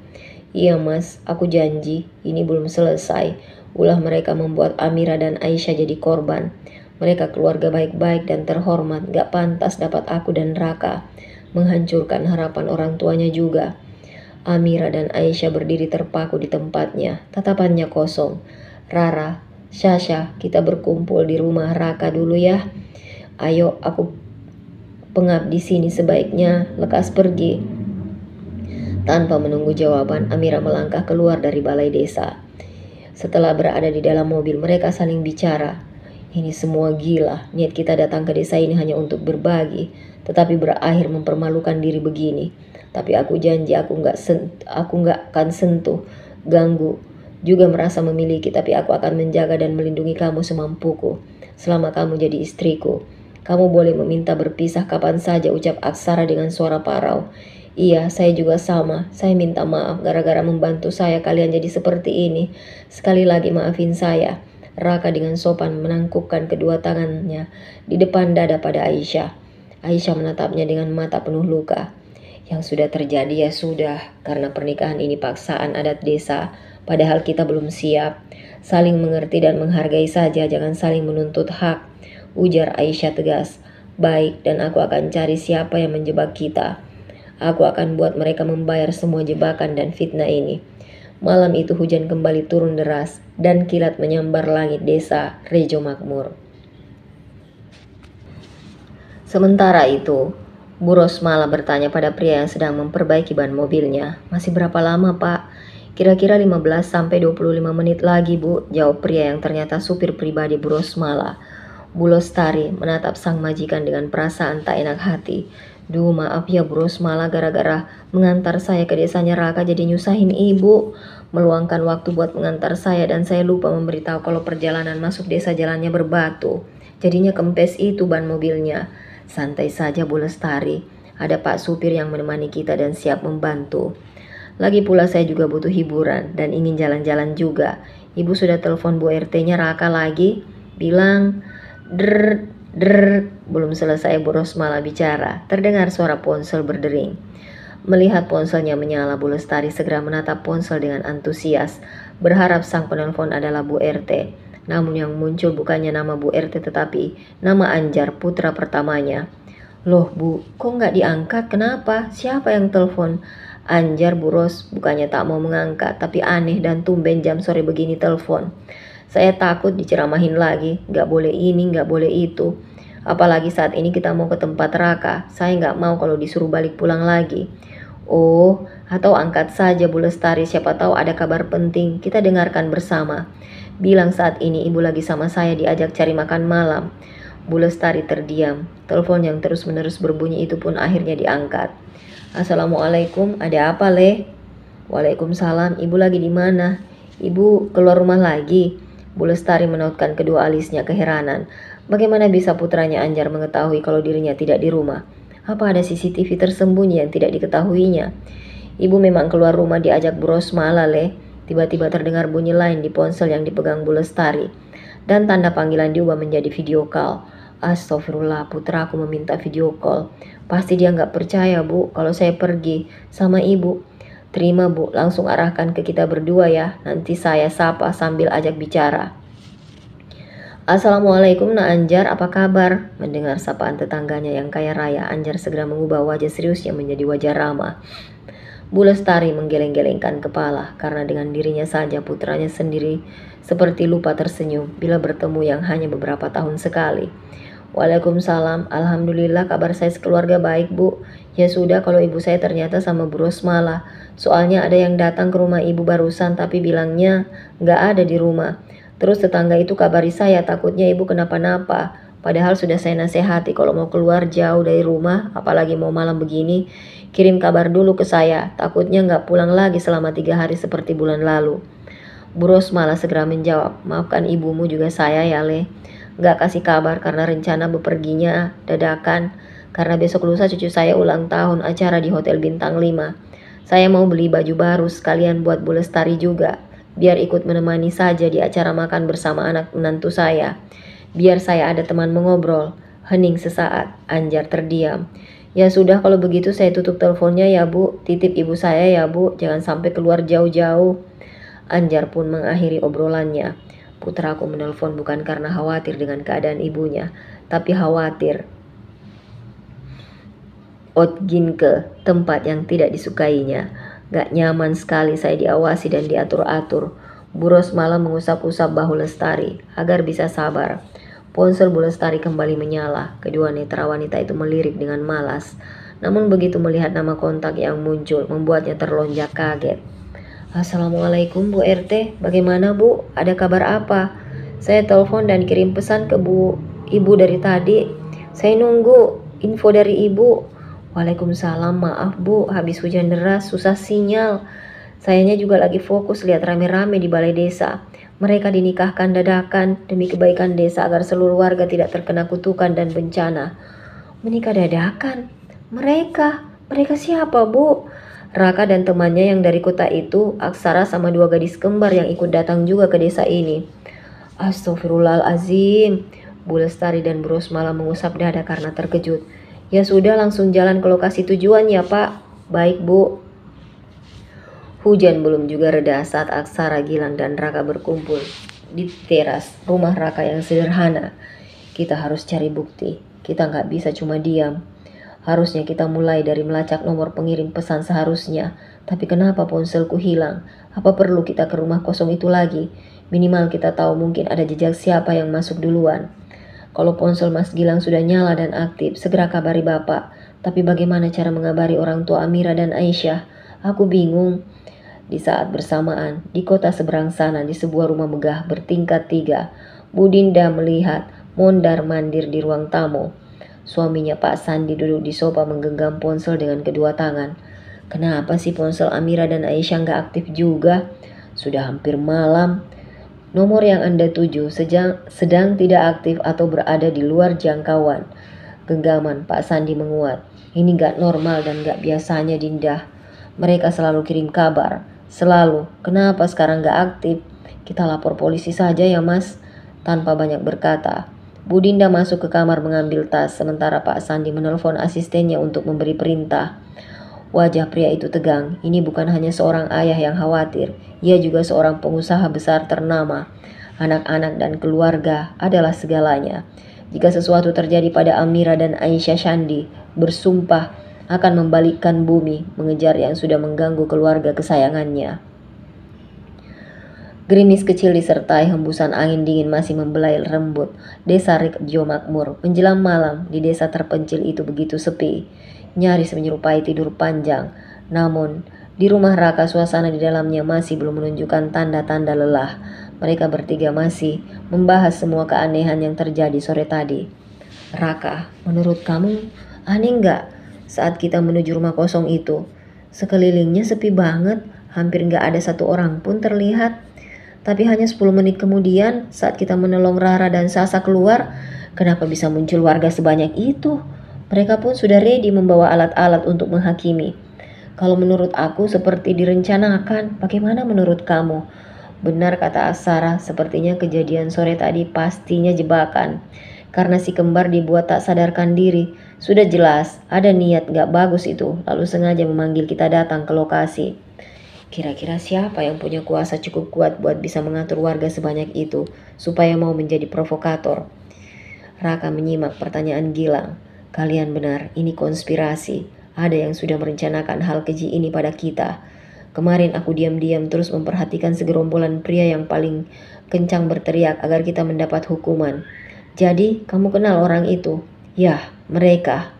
"Iya mas, aku janji ini belum selesai." Ulah mereka membuat Amira dan Aisyah jadi korban. Mereka keluarga baik-baik dan terhormat, gak pantas dapat aku dan Raka. Menghancurkan harapan orang tuanya juga. Amira dan Aisyah berdiri terpaku di tempatnya, tatapannya kosong. "Rara, Syasha, kita berkumpul di rumah Raka dulu ya. Ayo, aku pengap di sini, sebaiknya lekas pergi." Tanpa menunggu jawaban, Amira melangkah keluar dari balai desa. Setelah berada di dalam mobil, mereka saling bicara. Ini semua gila, niat kita datang ke desa ini hanya untuk berbagi, tetapi berakhir mempermalukan diri begini. Tapi aku janji aku nggak akan sentuh, ganggu, juga merasa memiliki, tapi aku akan menjaga dan melindungi kamu semampuku. Selama kamu jadi istriku, kamu boleh meminta berpisah kapan saja, ucap Aksara dengan suara parau. Iya, saya juga sama. Saya minta maaf gara-gara membantu saya kalian jadi seperti ini. Sekali lagi maafin saya. Raka dengan sopan menangkupkan kedua tangannya di depan dada pada Aisyah. Aisyah menatapnya dengan mata penuh luka. Yang sudah terjadi ya sudah, karena pernikahan ini paksaan adat desa, padahal kita belum siap. Saling mengerti dan menghargai saja, jangan saling menuntut hak, ujar Aisyah tegas. Baik, dan aku akan cari siapa yang menjebak kita. Aku akan buat mereka membayar semua jebakan dan fitnah ini. Malam itu hujan kembali turun deras dan kilat menyambar langit desa Rejo Makmur. Sementara itu, Bu Rosmala bertanya pada pria yang sedang memperbaiki ban mobilnya. Masih berapa lama, Pak? Kira-kira 15-25 menit lagi, Bu, jawab pria yang ternyata supir pribadi Bu Rosmala. Bu Lestari menatap sang majikan dengan perasaan tak enak hati. Duh, maaf ya Bu Rosmala, gara-gara mengantar saya ke desanya Raka jadi nyusahin ibu. Meluangkan waktu buat mengantar saya dan saya lupa memberitahu kalau perjalanan masuk desa jalannya berbatu. Jadinya kempes itu ban mobilnya. Santai saja Bu Lestari, ada Pak supir yang menemani kita dan siap membantu. Lagi pula saya juga butuh hiburan dan ingin jalan-jalan juga. Ibu sudah telepon Bu RT-nya Raka lagi, bilang belum selesai Bu Rosmala bicara, terdengar suara ponsel berdering. Melihat ponselnya menyala, Bu Lestari segera menatap ponsel dengan antusias, berharap sang penelpon adalah Bu RT. Namun yang muncul bukannya nama Bu RT tetapi nama Anjar, putra pertamanya. Loh Bu, kok nggak diangkat? Kenapa? Siapa yang telepon? Anjar, Bu Ros, bukannya tak mau mengangkat, tapi aneh dan tumben jam sore begini telepon. Saya takut diceramahin lagi, nggak boleh ini, nggak boleh itu. Apalagi saat ini kita mau ke tempat Raka, saya nggak mau kalau disuruh balik pulang lagi. Oh, atau angkat saja Bu Lestari, siapa tahu ada kabar penting, kita dengarkan bersama. Bilang saat ini ibu lagi sama saya diajak cari makan malam. Bu Lestari terdiam, telepon yang terus-menerus berbunyi itu pun akhirnya diangkat. Assalamualaikum, ada apa Le? Waalaikumsalam, ibu lagi di mana? Ibu keluar rumah lagi? Bu Lestari menautkan kedua alisnya keheranan. Bagaimana bisa putranya Anjar mengetahui kalau dirinya tidak di rumah? Apa ada CCTV tersembunyi yang tidak diketahuinya? Ibu memang keluar rumah diajak Bu Rosmala, Le. Tiba-tiba terdengar bunyi lain di ponsel yang dipegang Bu Lestari. Dan tanda panggilan diubah menjadi video call. Astagfirullah, putra aku meminta video call. Pasti dia nggak percaya Bu kalau saya pergi sama ibu. Terima Bu, langsung arahkan ke kita berdua ya. Nanti saya sapa sambil ajak bicara. Assalamualaikum Nak Anjar, apa kabar? Mendengar sapaan tetangganya yang kaya raya, Anjar segera mengubah wajah seriusnya menjadi wajah ramah. Bu Lestari menggeleng-gelengkan kepala karena dengan dirinya saja putranya sendiri seperti lupa tersenyum bila bertemu yang hanya beberapa tahun sekali. Waalaikumsalam, alhamdulillah kabar saya sekeluarga baik Bu. Ya sudah kalau ibu saya ternyata sama Bu Rosmala. Soalnya ada yang datang ke rumah ibu barusan tapi bilangnya nggak ada di rumah. Terus tetangga itu kabari saya takutnya ibu kenapa-napa. Padahal sudah saya nasihati kalau mau keluar jauh dari rumah, apalagi mau malam begini, kirim kabar dulu ke saya. Takutnya nggak pulang lagi selama 3 hari seperti bulan lalu. Bu Rosmala segera menjawab, maafkan ibumu juga saya ya Le. Nggak kasih kabar karena rencana beperginya dadakan. Karena besok lusa cucu saya ulang tahun acara di Hotel Bintang 5. Saya mau beli baju baru sekalian buat Bu Lestari juga. Biar ikut menemani saja di acara makan bersama anak menantu saya. Biar saya ada teman mengobrol. Hening sesaat, Anjar terdiam. Ya sudah kalau begitu saya tutup teleponnya ya Bu. Titip ibu saya ya Bu, jangan sampai keluar jauh-jauh. Anjar pun mengakhiri obrolannya. Putraku menelpon bukan karena khawatir dengan keadaan ibunya, tapi khawatir Otgin ke tempat yang tidak disukainya. Gak nyaman sekali saya diawasi dan diatur-atur. Bu Rosmala mengusap-usap bahu Lestari agar bisa sabar. Ponsel Bu Lestari kembali menyala. Kedua netra wanita itu melirik dengan malas. Namun begitu melihat nama kontak yang muncul, membuatnya terlonjak kaget. Assalamualaikum Bu RT, bagaimana Bu? Ada kabar apa? Saya telepon dan kirim pesan ke Ibu dari tadi. Saya nunggu info dari Ibu. Waalaikumsalam, maaf Bu, habis hujan deras, susah sinyal. Sayanya juga lagi fokus lihat rame-rame di balai desa. Mereka dinikahkan dadakan demi kebaikan desa agar seluruh warga tidak terkena kutukan dan bencana. Menikah dadakan? Mereka siapa Bu? Raka dan temannya yang dari kota itu, Aksara sama 2 gadis kembar yang ikut datang juga ke desa ini. Astagfirullahalazim. Bu Lestari dan Bu Rosmala mengusap dada karena terkejut. Ya sudah, langsung jalan ke lokasi tujuan ya Pak. Baik Bu. Hujan belum juga reda saat Aksara, Gilang, dan Raka berkumpul di teras rumah Raka yang sederhana. Kita harus cari bukti. Kita nggak bisa cuma diam. Harusnya kita mulai dari melacak nomor pengirim pesan seharusnya. Tapi kenapa ponselku hilang? Apa perlu kita ke rumah kosong itu lagi? Minimal kita tahu mungkin ada jejak siapa yang masuk duluan. Kalau ponsel Mas Gilang sudah nyala dan aktif, segera kabari Bapak. Tapi bagaimana cara mengabari orang tua Amira dan Aisyah? Aku bingung. Di saat bersamaan, di kota seberang sana, di sebuah rumah megah bertingkat 3, Bu Dinda melihat mondar-mandir di ruang tamu. Suaminya Pak Sandi duduk di sofa menggenggam ponsel dengan kedua tangan. Kenapa sih ponsel Amira dan Aisyah nggak aktif juga? Sudah hampir malam. Nomor yang Anda tuju sedang tidak aktif atau berada di luar jangkauan. Genggaman Pak Sandi menguat. Ini nggak normal dan nggak biasanya Dinda. Mereka selalu kirim kabar. Selalu. Kenapa sekarang nggak aktif? Kita lapor polisi saja ya Mas. Tanpa banyak berkata, Bu Dinda masuk ke kamar mengambil tas, sementara Pak Sandi menelpon asistennya untuk memberi perintah. Wajah pria itu tegang. Ini bukan hanya seorang ayah yang khawatir. Ia juga seorang pengusaha besar ternama. Anak-anak dan keluarga adalah segalanya. Jika sesuatu terjadi pada Amira dan Aisyah, Sandi bersumpah akan membalikkan bumi, mengejar yang sudah mengganggu keluarga kesayangannya. Gerimis kecil disertai hembusan angin dingin masih membelai rembut desa Rejo Makmur. Menjelang malam, di desa terpencil itu begitu sepi, nyaris menyerupai tidur panjang. Namun, di rumah Raka suasana di dalamnya masih belum menunjukkan tanda-tanda lelah. Mereka bertiga masih membahas semua keanehan yang terjadi sore tadi. Raka, menurut kamu aneh nggak? Saat kita menuju rumah kosong itu, sekelilingnya sepi banget, hampir nggak ada satu orang pun terlihat. Tapi hanya 10 menit kemudian, saat kita menolong Rara dan Sasa keluar, kenapa bisa muncul warga sebanyak itu? Mereka pun sudah ready membawa alat-alat untuk menghakimi. Kalau menurut aku seperti direncanakan, bagaimana menurut kamu? Benar kata Aksara, sepertinya kejadian sore tadi pastinya jebakan. Karena si kembar dibuat tak sadarkan diri. Sudah jelas ada niat gak bagus itu, lalu sengaja memanggil kita datang ke lokasi. Kira-kira siapa yang punya kuasa cukup kuat buat bisa mengatur warga sebanyak itu supaya mau menjadi provokator? Raka menyimak pertanyaan Gilang. Kalian benar, ini konspirasi. Ada yang sudah merencanakan hal keji ini pada kita. Kemarin aku diam-diam terus memperhatikan segerombolan pria yang paling kencang berteriak agar kita mendapat hukuman. Jadi, kamu kenal orang itu? Ya, mereka.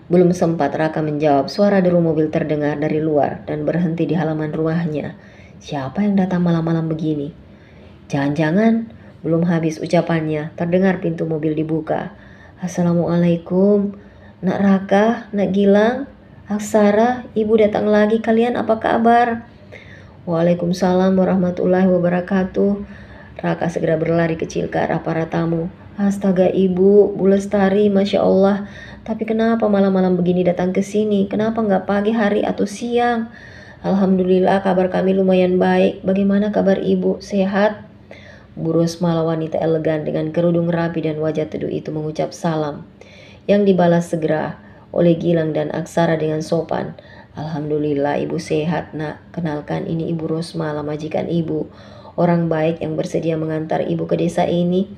Belum sempat Raka menjawab, suara deru mobil terdengar dari luar dan berhenti di halaman rumahnya. Siapa yang datang malam-malam begini? Jangan-jangan belum habis ucapannya, terdengar pintu mobil dibuka. Assalamualaikum, Nak Raka, Nak Gilang, Aksara, Ibu datang lagi, kalian apa kabar? Waalaikumsalam warahmatullahi wabarakatuh. Raka segera berlari kecil ke arah para tamu. Astaga Ibu, Bu Lestari, Masya Allah. Tapi kenapa malam-malam begini datang ke sini? Kenapa nggak pagi hari atau siang? Alhamdulillah kabar kami lumayan baik. Bagaimana kabar Ibu? Sehat? Bu Rosmala, wanita elegan dengan kerudung rapi dan wajah teduh itu mengucap salam. Yang dibalas segera oleh Gilang dan Aksara dengan sopan. Alhamdulillah Ibu sehat Nak. Kenalkan ini Ibu Rosmala, majikan Ibu. Orang baik yang bersedia mengantar Ibu ke desa ini.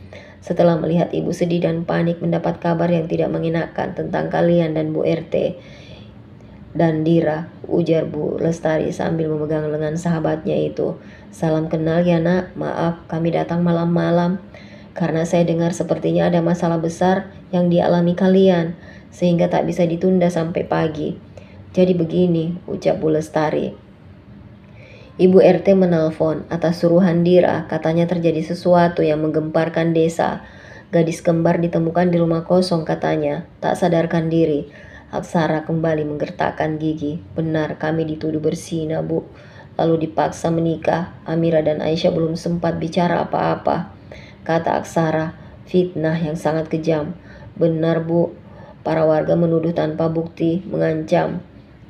Setelah melihat Ibu sedih dan panik mendapat kabar yang tidak mengenakan tentang kalian dan Bu RT dan Dira, ujar Bu Lestari sambil memegang lengan sahabatnya itu. Salam kenal ya Nak, maaf kami datang malam-malam karena saya dengar sepertinya ada masalah besar yang dialami kalian. sehingga tak bisa ditunda sampai pagi. Jadi begini, ucap Bu Lestari. Ibu RT menelpon atas suruhan Dira, katanya terjadi sesuatu yang menggemparkan desa. Gadis kembar ditemukan di rumah kosong katanya, tak sadarkan diri. Aksara kembali menggertakkan gigi. Benar, kami dituduh berzina, Bu. Lalu dipaksa menikah. Amira dan Aisyah belum sempat bicara apa-apa. Kata Aksara, fitnah yang sangat kejam. Benar, Bu. Para warga menuduh tanpa bukti, mengancam.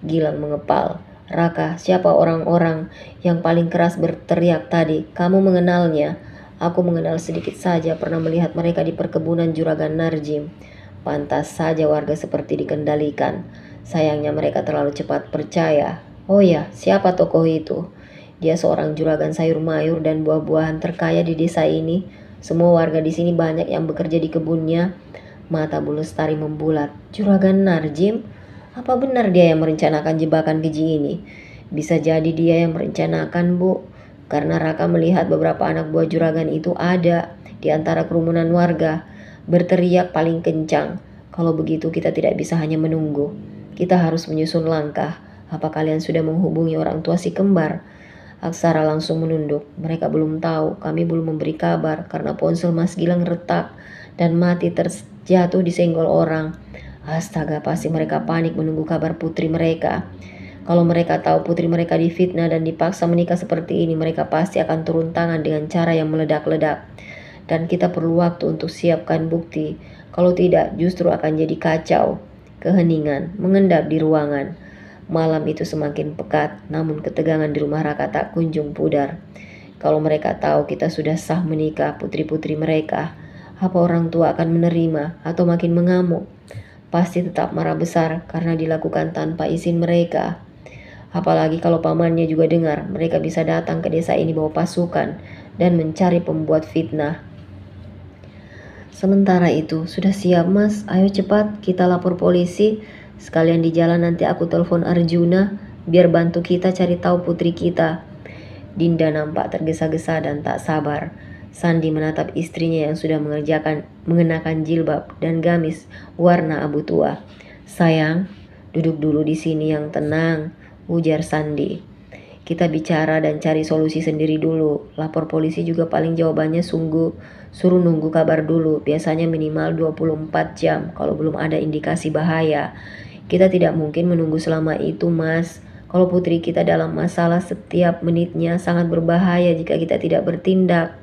Gilang mengepal. Raka, siapa orang-orang yang paling keras berteriak tadi? Kamu mengenalnya? Aku mengenal sedikit saja, pernah melihat mereka di perkebunan Juragan Narjim. Pantas saja warga seperti dikendalikan. Sayangnya mereka terlalu cepat percaya. Oh ya, siapa tokoh itu? Dia seorang juragan sayur mayur dan buah-buahan terkaya di desa ini. Semua warga di sini banyak yang bekerja di kebunnya. Mata Bu Lestari membulat. Juragan Narjim? Apa benar dia yang merencanakan jebakan keji ini? Bisa jadi dia yang merencanakan, Bu. Karena Raka melihat beberapa anak buah juragan itu ada di antara kerumunan warga, berteriak paling kencang. Kalau begitu kita tidak bisa hanya menunggu. Kita harus menyusun langkah. Apa kalian sudah menghubungi orang tua si kembar? Aksara langsung menunduk. Mereka belum tahu, kami belum memberi kabar karena ponsel Mas Gilang retak dan mati terjatuh disenggol orang. Astaga, pasti mereka panik menunggu kabar putri mereka. Kalau mereka tahu putri mereka difitnah dan dipaksa menikah seperti ini, mereka pasti akan turun tangan dengan cara yang meledak-ledak. Dan kita perlu waktu untuk siapkan bukti. Kalau tidak, justru akan jadi kacau. Keheningan mengendap di ruangan. Malam itu semakin pekat, namun ketegangan di rumah Raka tak kunjung pudar. Kalau mereka tahu kita sudah sah menikah putri-putri mereka, apa orang tua akan menerima atau makin mengamuk? Pasti tetap marah besar karena dilakukan tanpa izin mereka. Apalagi kalau pamannya juga dengar, mereka bisa datang ke desa ini bawa pasukan dan mencari pembuat fitnah. Sementara itu, sudah siap Mas? Ayo cepat, kita lapor polisi. Sekalian di jalan nanti aku telepon Arjuna, biar bantu kita cari tahu putri kita. Dinda nampak tergesa-gesa dan tak sabar. Sandi menatap istrinya yang sudah mengenakan jilbab dan gamis warna abu tua. Sayang, duduk dulu di sini yang tenang, ujar Sandi. Kita bicara dan cari solusi sendiri dulu. Lapor polisi juga paling jawabannya suruh nunggu kabar dulu. Biasanya minimal 24 jam kalau belum ada indikasi bahaya. Kita tidak mungkin menunggu selama itu, Mas. Kalau putri kita dalam masalah, setiap menitnya sangat berbahaya jika kita tidak bertindak.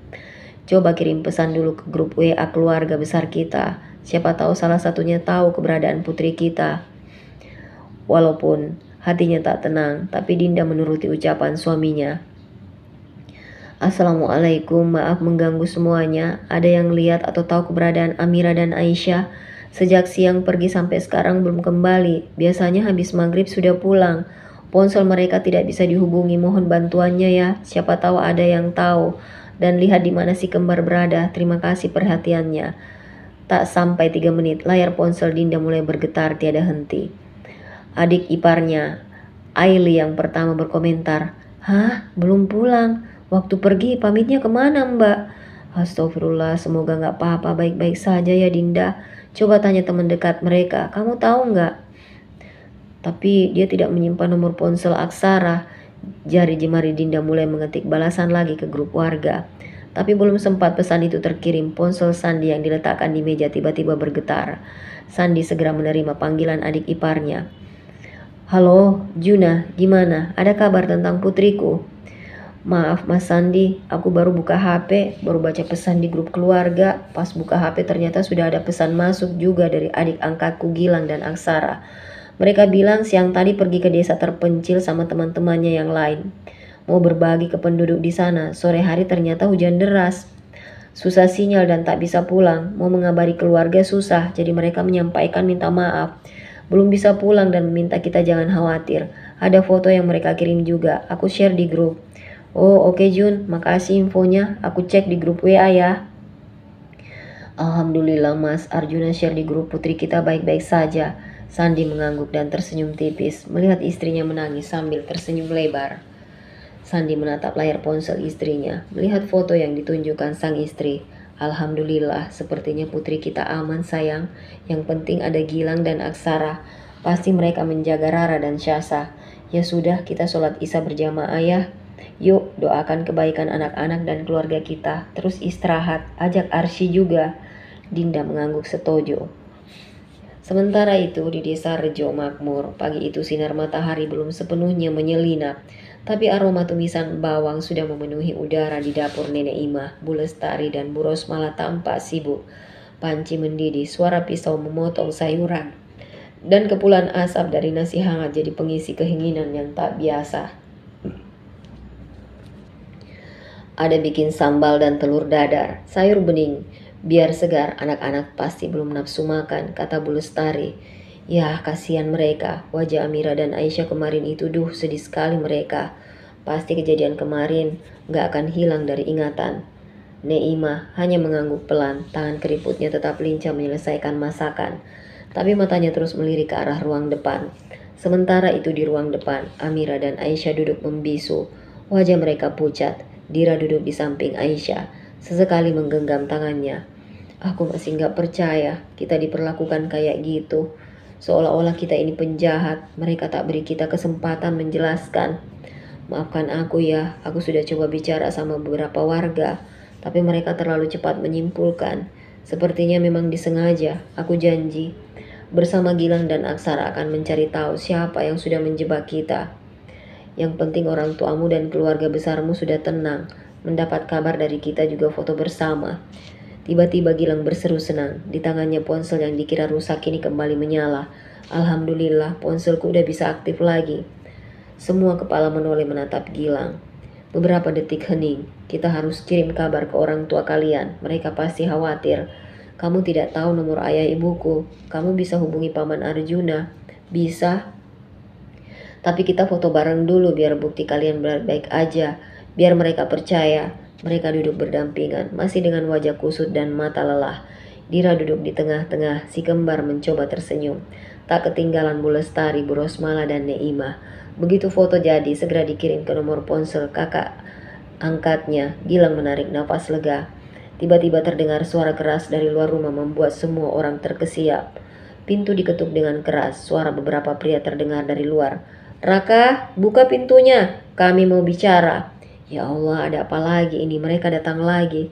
Coba kirim pesan dulu ke grup WA keluarga besar kita. Siapa tahu salah satunya tahu keberadaan putri kita. Walaupun hatinya tak tenang, tapi Dinda menuruti ucapan suaminya. Assalamualaikum, maaf mengganggu semuanya. Ada yang lihat atau tahu keberadaan Amira dan Aisyah? Sejak siang pergi sampai sekarang belum kembali. Biasanya habis maghrib sudah pulang. Ponsel mereka tidak bisa dihubungi, mohon bantuannya ya. Siapa tahu ada yang tahu. Dan lihat di mana si kembar berada. Terima kasih perhatiannya. Tak sampai 3 menit, layar ponsel Dinda mulai bergetar tiada henti. Adik iparnya, Aili yang pertama berkomentar. Hah? Belum pulang? Waktu pergi pamitnya kemana Mbak? Astagfirullah, semoga gak apa-apa, baik-baik saja ya Dinda. Coba tanya teman dekat mereka, kamu tahu nggak? Tapi dia tidak menyimpan nomor ponsel Aksara. Jari jemari Dinda mulai mengetik balasan lagi ke grup warga. Tapi belum sempat pesan itu terkirim, ponsel Sandi yang diletakkan di meja tiba-tiba bergetar. Sandi segera menerima panggilan adik iparnya. Halo, Juna, gimana? Ada kabar tentang putriku? Maaf Mas Sandi, aku baru buka HP, baru baca pesan di grup keluarga. Pas buka HP ternyata sudah ada pesan masuk juga dari adik angkatku Gilang dan Aksara. Mereka bilang siang tadi pergi ke desa terpencil sama teman-temannya yang lain. Mau berbagi ke penduduk di sana, sore hari ternyata hujan deras. Susah sinyal dan tak bisa pulang, mau mengabari keluarga susah, jadi mereka menyampaikan minta maaf. Belum bisa pulang dan meminta kita jangan khawatir. Ada foto yang mereka kirim juga, aku share di grup. Oh oke Jun, makasih infonya, aku cek di grup WA ya. Alhamdulillah Mas, Arjuna share di grup putri kita baik-baik saja. Sandi mengangguk dan tersenyum tipis, melihat istrinya menangis sambil tersenyum lebar. Sandi menatap layar ponsel istrinya, melihat foto yang ditunjukkan sang istri. Alhamdulillah, sepertinya putri kita aman sayang. Yang penting ada Gilang dan Aksara. Pasti mereka menjaga Rara dan Syasa. Ya sudah, kita sholat isya berjamaah ya. Yuk, doakan kebaikan anak-anak dan keluarga kita. Terus istirahat, ajak Arsy juga. Dinda mengangguk setuju. Sementara itu di desa Rejo Makmur, pagi itu sinar matahari belum sepenuhnya menyelinap, tapi aroma tumisan bawang sudah memenuhi udara di dapur Nenek Imah. Bu Lestari dan Bu Rosmala tampak sibuk. Panci mendidih, suara pisau memotong sayuran, dan kepulan asap dari nasi hangat jadi pengisi keinginan yang tak biasa. Ada bikin sambal dan telur dadar, sayur bening. Biar segar, anak-anak pasti belum nafsu makan, kata Bu Lestari. Ya, kasihan mereka. Wajah Amira dan Aisyah kemarin itu, sedih sekali mereka. Pasti kejadian kemarin gak akan hilang dari ingatan. Neimah hanya mengangguk pelan, tangan keriputnya tetap lincah menyelesaikan masakan. Tapi matanya terus melirik ke arah ruang depan. Sementara itu di ruang depan, Amira dan Aisyah duduk membisu. Wajah mereka pucat. Dira duduk di samping Aisyah, sesekali menggenggam tangannya. Aku masih gak percaya kita diperlakukan kayak gitu. Seolah-olah kita ini penjahat. Mereka tak beri kita kesempatan menjelaskan. Maafkan aku ya, aku sudah coba bicara sama beberapa warga, tapi mereka terlalu cepat menyimpulkan. Sepertinya memang disengaja. Aku janji, bersama Gilang dan Aksara akan mencari tahu siapa yang sudah menjebak kita. Yang penting orang tuamu dan keluarga besarmu sudah tenang. Mendapat kabar dari kita juga foto bersama. Tiba-tiba Gilang berseru senang. Di tangannya ponsel yang dikira rusak kini kembali menyala. Alhamdulillah, ponselku udah bisa aktif lagi. Semua kepala menoleh menatap Gilang. Beberapa detik hening. Kita harus kirim kabar ke orang tua kalian. Mereka pasti khawatir. Kamu tidak tahu nomor ayah ibuku. Kamu bisa hubungi Paman Arjuna. Bisa. Tapi kita foto bareng dulu biar bukti kalian baik-baik aja. Biar mereka percaya. Mereka duduk berdampingan, masih dengan wajah kusut dan mata lelah. Dira duduk di tengah-tengah, si kembar mencoba tersenyum. Tak ketinggalan Bu Lestari, Bu Rosmala dan Neimah. Begitu foto jadi, segera dikirim ke nomor ponsel kakak angkatnya. Gilang menarik napas lega. Tiba-tiba terdengar suara keras dari luar rumah membuat semua orang terkesiap. Pintu diketuk dengan keras, suara beberapa pria terdengar dari luar. Raka, buka pintunya, kami mau bicara. Ya Allah, ada apa lagi ini? Mereka datang lagi.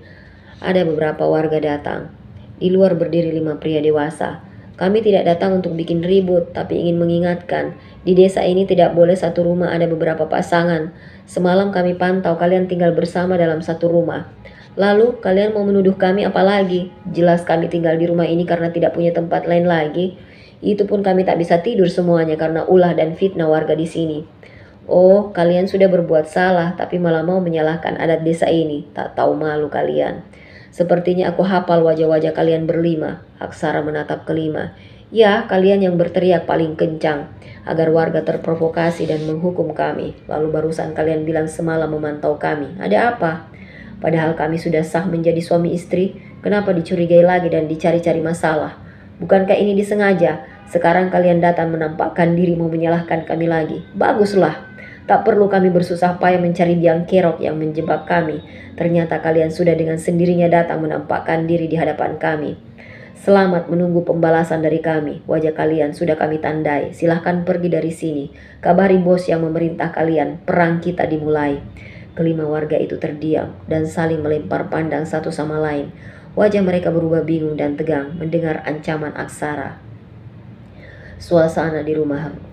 Ada beberapa warga datang. Di luar berdiri 5 pria dewasa. Kami tidak datang untuk bikin ribut, tapi ingin mengingatkan. Di desa ini tidak boleh satu rumah ada beberapa pasangan. Semalam kami pantau kalian tinggal bersama dalam satu rumah. Lalu kalian mau menuduh kami apa lagi? Jelas kami tinggal di rumah ini karena tidak punya tempat lain lagi. Itu pun kami tak bisa tidur semuanya karena ulah dan fitnah warga di sini. Oh, kalian sudah berbuat salah, tapi malah mau menyalahkan adat desa ini. Tak tahu malu kalian. Sepertinya aku hafal wajah-wajah kalian berlima. Aksara menatap kelima. Ya, kalian yang berteriak paling kencang, agar warga terprovokasi dan menghukum kami. Lalu barusan kalian bilang semalam memantau kami. Ada apa? Padahal kami sudah sah menjadi suami istri. Kenapa dicurigai lagi dan dicari-cari masalah? Bukankah ini disengaja? Sekarang kalian datang menampakkan diri mau menyalahkan kami lagi. Baguslah. Tak perlu kami bersusah payah mencari biang kerok yang menjebak kami. Ternyata kalian sudah dengan sendirinya datang menampakkan diri di hadapan kami. Selamat menunggu pembalasan dari kami. Wajah kalian sudah kami tandai. Silahkan pergi dari sini. Kabari bos yang memerintah kalian. Perang kita dimulai. Kelima warga itu terdiam dan saling melempar pandang satu sama lain. Wajah mereka berubah bingung dan tegang mendengar ancaman Aksara. Suasana di rumah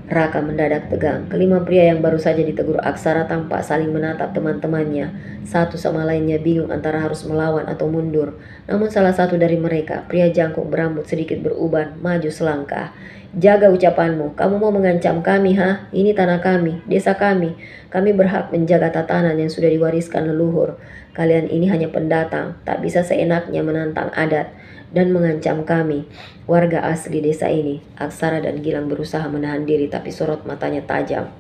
Raka mendadak tegang. Kelima pria yang baru saja ditegur Aksara tampak saling menatap teman-temannya. Satu sama lainnya bingung antara harus melawan atau mundur. Namun salah satu dari mereka, pria jangkung berambut sedikit beruban, maju selangkah. Jaga ucapanmu, kamu mau mengancam kami, ha? Ini tanah kami, desa kami. Kami berhak menjaga tatanan yang sudah diwariskan leluhur. Kalian ini hanya pendatang, tak bisa seenaknya menantang adat dan mengancam kami, warga asli desa ini. Aksara dan Gilang berusaha menahan diri tapi sorot matanya tajam.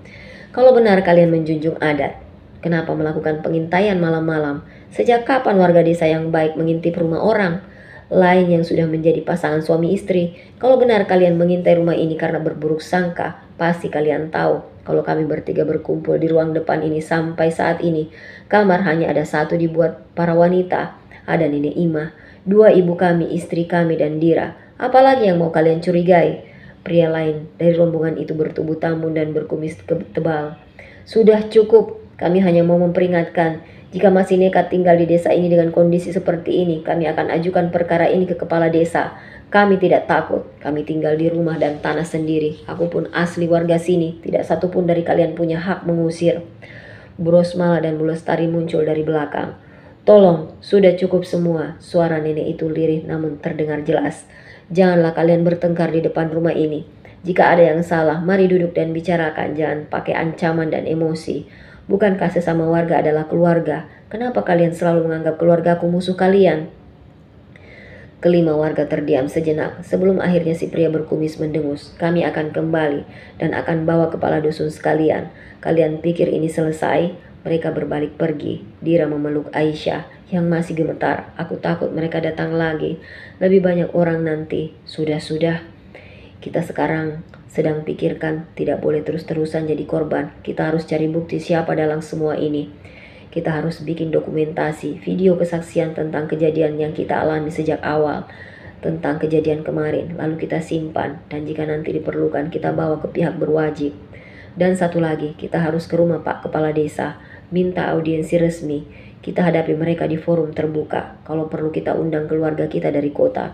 Kalau benar kalian menjunjung adat, kenapa melakukan pengintaian malam-malam? Sejak kapan warga desa yang baik mengintip rumah orang lain yang sudah menjadi pasangan suami istri? Kalau benar kalian mengintai rumah ini karena berburuk sangka, pasti kalian tahu kalau kami bertiga berkumpul di ruang depan ini sampai saat ini, kamar hanya ada satu dibuat para wanita. Ada Nenek Ima, dua ibu kami, istri kami, dan Dira. Apalagi yang mau kalian curigai? Pria lain dari rombongan itu bertubuh tambun dan berkumis tebal. Sudah cukup, kami hanya mau memperingatkan. Jika masih nekat tinggal di desa ini dengan kondisi seperti ini, kami akan ajukan perkara ini ke kepala desa. Kami tidak takut, kami tinggal di rumah dan tanah sendiri. Aku pun asli warga sini, tidak satupun dari kalian punya hak mengusir. Bu Rosmala dan Bu Lestari muncul dari belakang. Tolong, sudah cukup semua. Suara nenek itu lirih namun terdengar jelas. Janganlah kalian bertengkar di depan rumah ini. Jika ada yang salah, mari duduk dan bicarakan. Jangan pakai ancaman dan emosi. Bukankah sesama warga adalah keluarga? Kenapa kalian selalu menganggap keluargaku musuh kalian? Kelima warga terdiam sejenak sebelum akhirnya si pria berkumis mendengus. Kami akan kembali dan akan bawa kepala dusun sekalian. Kalian pikir ini selesai? Mereka berbalik pergi. Dira memeluk Aisyah yang masih gemetar. Aku takut mereka datang lagi. Lebih banyak orang nanti. Sudah. Kita sekarang sedang pikirkan tidak boleh terus-terusan jadi korban. Kita harus cari bukti siapa dalam semua ini. Kita harus bikin dokumentasi, video kesaksian tentang kejadian yang kita alami sejak awal. Tentang kejadian kemarin, lalu kita simpan. Dan jika nanti diperlukan, kita bawa ke pihak berwajib. Dan satu lagi, kita harus ke rumah Pak Kepala Desa. Minta audiensi resmi. Kita hadapi mereka di forum terbuka. Kalau perlu kita undang keluarga kita dari kota.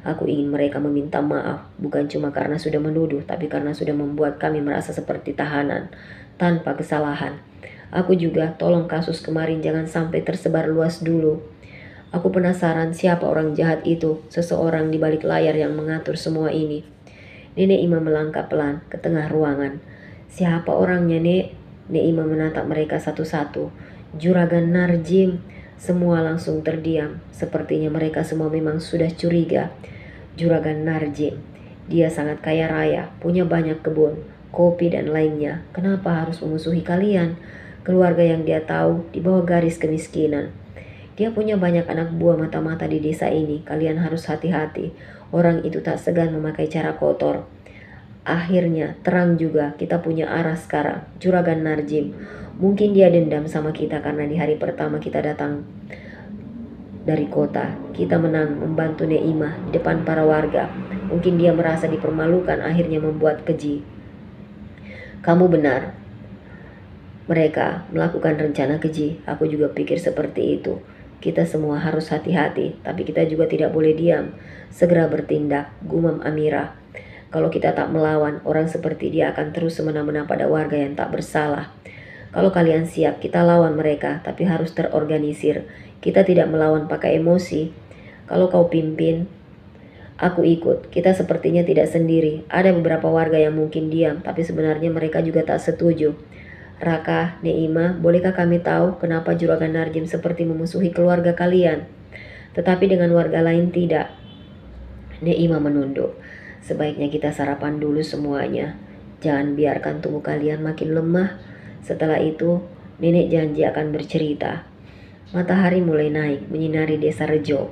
Aku ingin mereka meminta maaf. Bukan cuma karena sudah menuduh, tapi karena sudah membuat kami merasa seperti tahanan. Tanpa kesalahan. Aku juga tolong kasus kemarin jangan sampai tersebar luas dulu. Aku penasaran siapa orang jahat itu, seseorang di balik layar yang mengatur semua ini. Nenek Ima melangkah pelan ke tengah ruangan. Siapa orangnya, Nek? Nek Ima menatap mereka satu-satu. Juragan Narjim. Semua langsung terdiam. Sepertinya mereka semua memang sudah curiga. Juragan Narjim. Dia sangat kaya raya, punya banyak kebun, kopi dan lainnya. Kenapa harus memusuhi kalian? Keluarga yang dia tahu di bawah garis kemiskinan. Dia punya banyak anak buah mata-mata di desa ini. Kalian harus hati-hati. Orang itu tak segan memakai cara kotor. Akhirnya terang juga kita punya arah sekarang. Juragan Narjim. Mungkin dia dendam sama kita karena di hari pertama kita datang dari kota. Kita menang membantu Neimah di depan para warga. Mungkin dia merasa dipermalukan akhirnya membuat keji. Kamu benar. Mereka melakukan rencana keji. Aku juga pikir seperti itu. Kita semua harus hati-hati, tapi kita juga tidak boleh diam. Segera bertindak, gumam Amira. Kalau kita tak melawan, orang seperti dia akan terus semena-mena pada warga yang tak bersalah. Kalau kalian siap, kita lawan mereka, tapi harus terorganisir. Kita tidak melawan pakai emosi. Kalau kau pimpin, aku ikut. Kita sepertinya tidak sendiri. Ada beberapa warga yang mungkin diam, tapi sebenarnya mereka juga tak setuju. Raka, Neima, bolehkah kami tahu kenapa Juragan Narjim seperti memusuhi keluarga kalian? Tetapi dengan warga lain tidak. Neima menunduk. Sebaiknya kita sarapan dulu semuanya. Jangan biarkan tubuh kalian makin lemah. Setelah itu, nenek janji akan bercerita. Matahari mulai naik menyinari desa Rejo.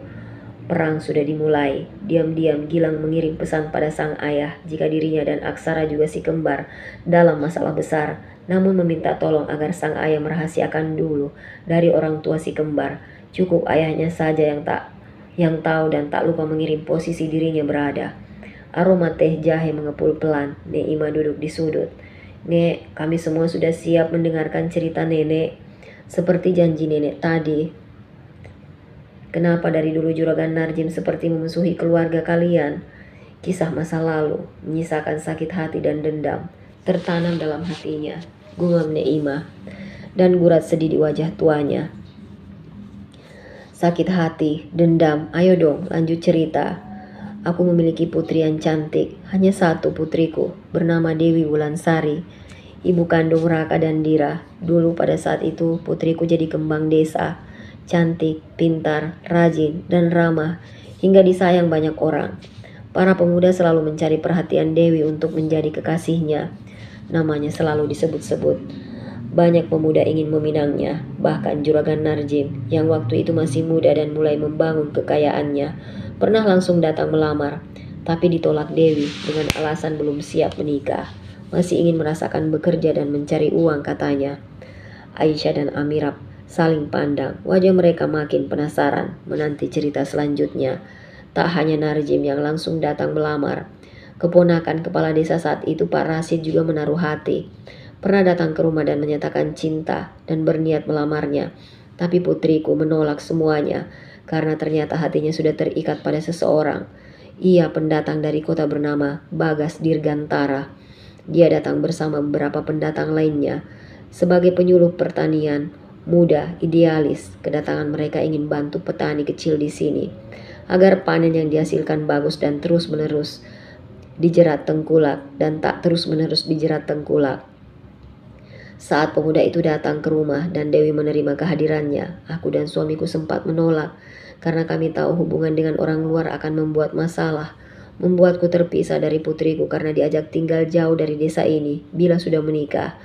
Perang sudah dimulai. Diam-diam Gilang mengirim pesan pada sang ayah jika dirinya dan Aksara juga si kembar dalam masalah besar, namun meminta tolong agar sang ayah merahasiakan dulu dari orang tua si kembar. Cukup ayahnya saja yang tahu dan tak lupa mengirim posisi dirinya berada. Aroma teh jahe mengepul pelan. Neima duduk di sudut. Nek, kami semua sudah siap mendengarkan cerita nenek. Seperti janji nenek tadi. Kenapa dari dulu Juragan Narjim seperti memusuhi keluarga kalian? Kisah masa lalu menyisakan sakit hati dan dendam tertanam dalam hatinya. Gumam Neima dan gurat sedih di wajah tuanya. Sakit hati, dendam, ayo dong lanjut cerita. Aku memiliki putri yang cantik, hanya satu putriku, bernama Dewi Wulansari, ibu kandung Raka dan Dira. Dulu pada saat itu putriku jadi kembang desa. Cantik, pintar, rajin, dan ramah, hingga disayang banyak orang. Para pemuda selalu mencari perhatian Dewi untuk menjadi kekasihnya. Namanya selalu disebut-sebut. Banyak pemuda ingin meminangnya, bahkan Juragan Narjim, yang waktu itu masih muda dan mulai membangun kekayaannya, pernah langsung datang melamar, tapi ditolak Dewi dengan alasan belum siap menikah. Masih ingin merasakan bekerja dan mencari uang katanya. Aisyah dan Amirab saling pandang. Wajah mereka makin penasaran menanti cerita selanjutnya. Tak hanya Narjim yang langsung datang melamar. Keponakan kepala desa saat itu, Pak Rasid, juga menaruh hati. Pernah datang ke rumah dan menyatakan cinta dan berniat melamarnya. Tapi putriku menolak semuanya karena ternyata hatinya sudah terikat pada seseorang. Ia pendatang dari kota bernama Bagas Dirgantara. Dia datang bersama beberapa pendatang lainnya sebagai penyuluh pertanian, muda, idealis. Kedatangan mereka ingin bantu petani kecil di sini agar panen yang dihasilkan bagus dan terus-menerus dijerat tengkulak dan tak terus-menerus dijerat tengkulak. Saat pemuda itu datang ke rumah dan Dewi menerima kehadirannya, aku dan suamiku sempat menolak karena kami tahu hubungan dengan orang luar akan membuat masalah, membuatku terpisah dari putriku karena diajak tinggal jauh dari desa ini bila sudah menikah.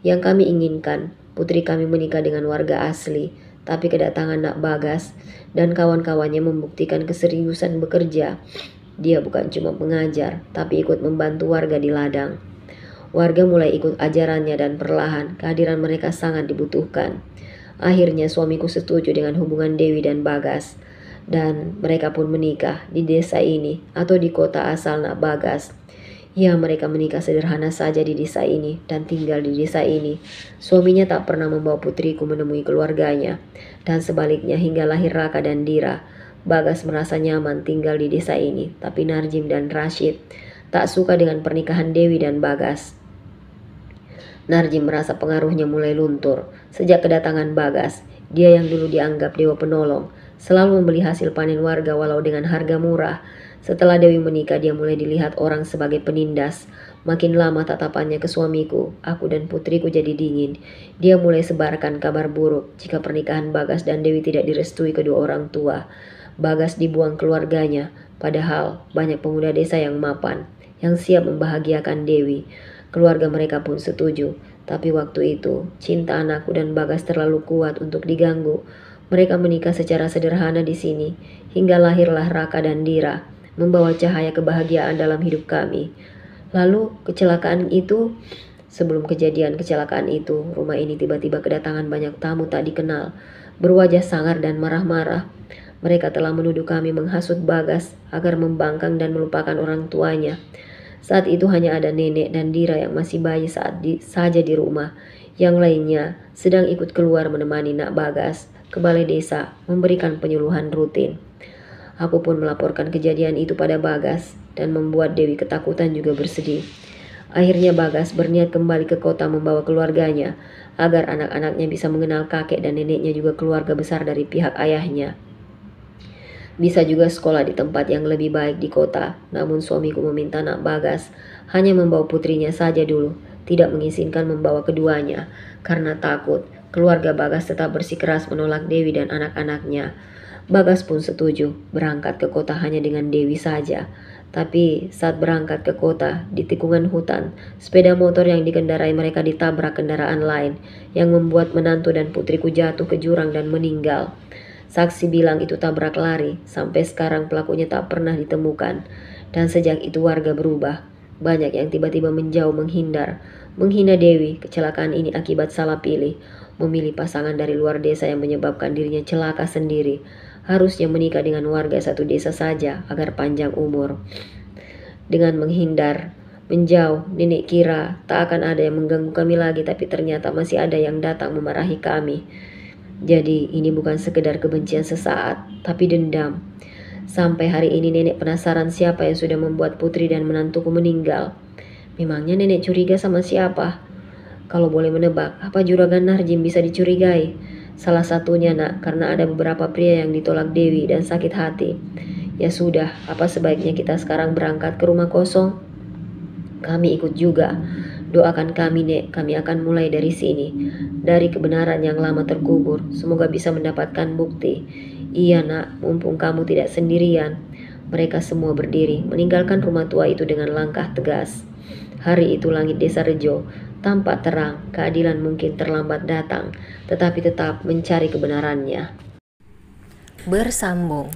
Yang kami inginkan, putri kami menikah dengan warga asli, tapi kedatangan Nak Bagas dan kawan-kawannya membuktikan keseriusan bekerja. Dia bukan cuma mengajar, tapi ikut membantu warga di ladang. Warga mulai ikut ajarannya dan perlahan kehadiran mereka sangat dibutuhkan. Akhirnya suamiku setuju dengan hubungan Dewi dan Bagas. Dan mereka pun menikah di desa ini atau di kota asal Nak Bagas. Ya, mereka menikah sederhana saja di desa ini dan tinggal di desa ini. Suaminya tak pernah membawa putriku menemui keluarganya. Dan sebaliknya hingga lahir Raka dan Dira, Bagas merasa nyaman tinggal di desa ini. Tapi Narjim dan Rashid tak suka dengan pernikahan Dewi dan Bagas. Narjim merasa pengaruhnya mulai luntur sejak kedatangan Bagas. Dia yang dulu dianggap dewa penolong, selalu membeli hasil panen warga walau dengan harga murah. Setelah Dewi menikah, dia mulai dilihat orang sebagai penindas. Makin lama tatapannya ke suamiku, aku dan putriku jadi dingin. Dia mulai sebarkan kabar buruk jika pernikahan Bagas dan Dewi tidak direstui kedua orang tua. Bagas dibuang keluarganya, padahal banyak pemuda desa yang mapan, yang siap membahagiakan Dewi. Keluarga mereka pun setuju, tapi waktu itu cinta anakku dan Bagas terlalu kuat untuk diganggu. Mereka menikah secara sederhana di sini, hingga lahirlah Raka dan Dira, membawa cahaya kebahagiaan dalam hidup kami. Lalu sebelum kejadian kecelakaan itu, rumah ini tiba-tiba kedatangan banyak tamu tak dikenal, berwajah sangar dan marah-marah. Mereka telah menuduh kami menghasut Bagas agar membangkang dan melupakan orang tuanya. Saat itu hanya ada nenek dan Dira yang masih bayi saja di rumah. Yang lainnya sedang ikut keluar menemani Nak Bagas ke balai desa memberikan penyuluhan rutin. Aku pun melaporkan kejadian itu pada Bagas dan membuat Dewi ketakutan juga bersedih. Akhirnya Bagas berniat kembali ke kota membawa keluarganya agar anak-anaknya bisa mengenal kakek dan neneknya juga keluarga besar dari pihak ayahnya. Bisa juga sekolah di tempat yang lebih baik di kota. Namun suamiku meminta Nak Bagas hanya membawa putrinya saja dulu, tidak mengizinkan membawa keduanya, karena takut keluarga Bagas tetap bersikeras menolak Dewi dan anak-anaknya. Bagas pun setuju berangkat ke kota hanya dengan Dewi saja. Tapi saat berangkat ke kota, di tikungan hutan, sepeda motor yang dikendarai mereka ditabrak kendaraan lain yang membuat menantu dan putriku jatuh ke jurang dan meninggal. Saksi bilang itu tabrak lari, sampai sekarang pelakunya tak pernah ditemukan. Dan sejak itu warga berubah. Banyak yang tiba-tiba menjauh menghindar, menghina Dewi. Kecelakaan ini akibat salah pilih, memilih pasangan dari luar desa yang menyebabkan dirinya celaka sendiri. Harusnya menikah dengan warga satu desa saja agar panjang umur. Dengan menghindar, menjauh, nenek kira tak akan ada yang mengganggu kami lagi, tapi ternyata masih ada yang datang memarahi kami. Jadi ini bukan sekedar kebencian sesaat, tapi dendam. Sampai hari ini nenek penasaran siapa yang sudah membuat putri dan menantuku meninggal. Memangnya nenek curiga sama siapa? Kalau boleh menebak, apa juragan Narjim bisa dicurigai? Salah satunya Nak, karena ada beberapa pria yang ditolak Dewi dan sakit hati. Ya sudah, apa sebaiknya kita sekarang berangkat ke rumah kosong? Kami ikut juga. Doakan kami, Nek, kami akan mulai dari sini. Dari kebenaran yang lama terkubur, semoga bisa mendapatkan bukti. Iya Nak, mumpung kamu tidak sendirian. Mereka semua berdiri, meninggalkan rumah tua itu dengan langkah tegas. Hari itu langit desa Rejo tampak terang, keadilan mungkin terlambat datang, tetapi tetap mencari kebenarannya. Bersambung.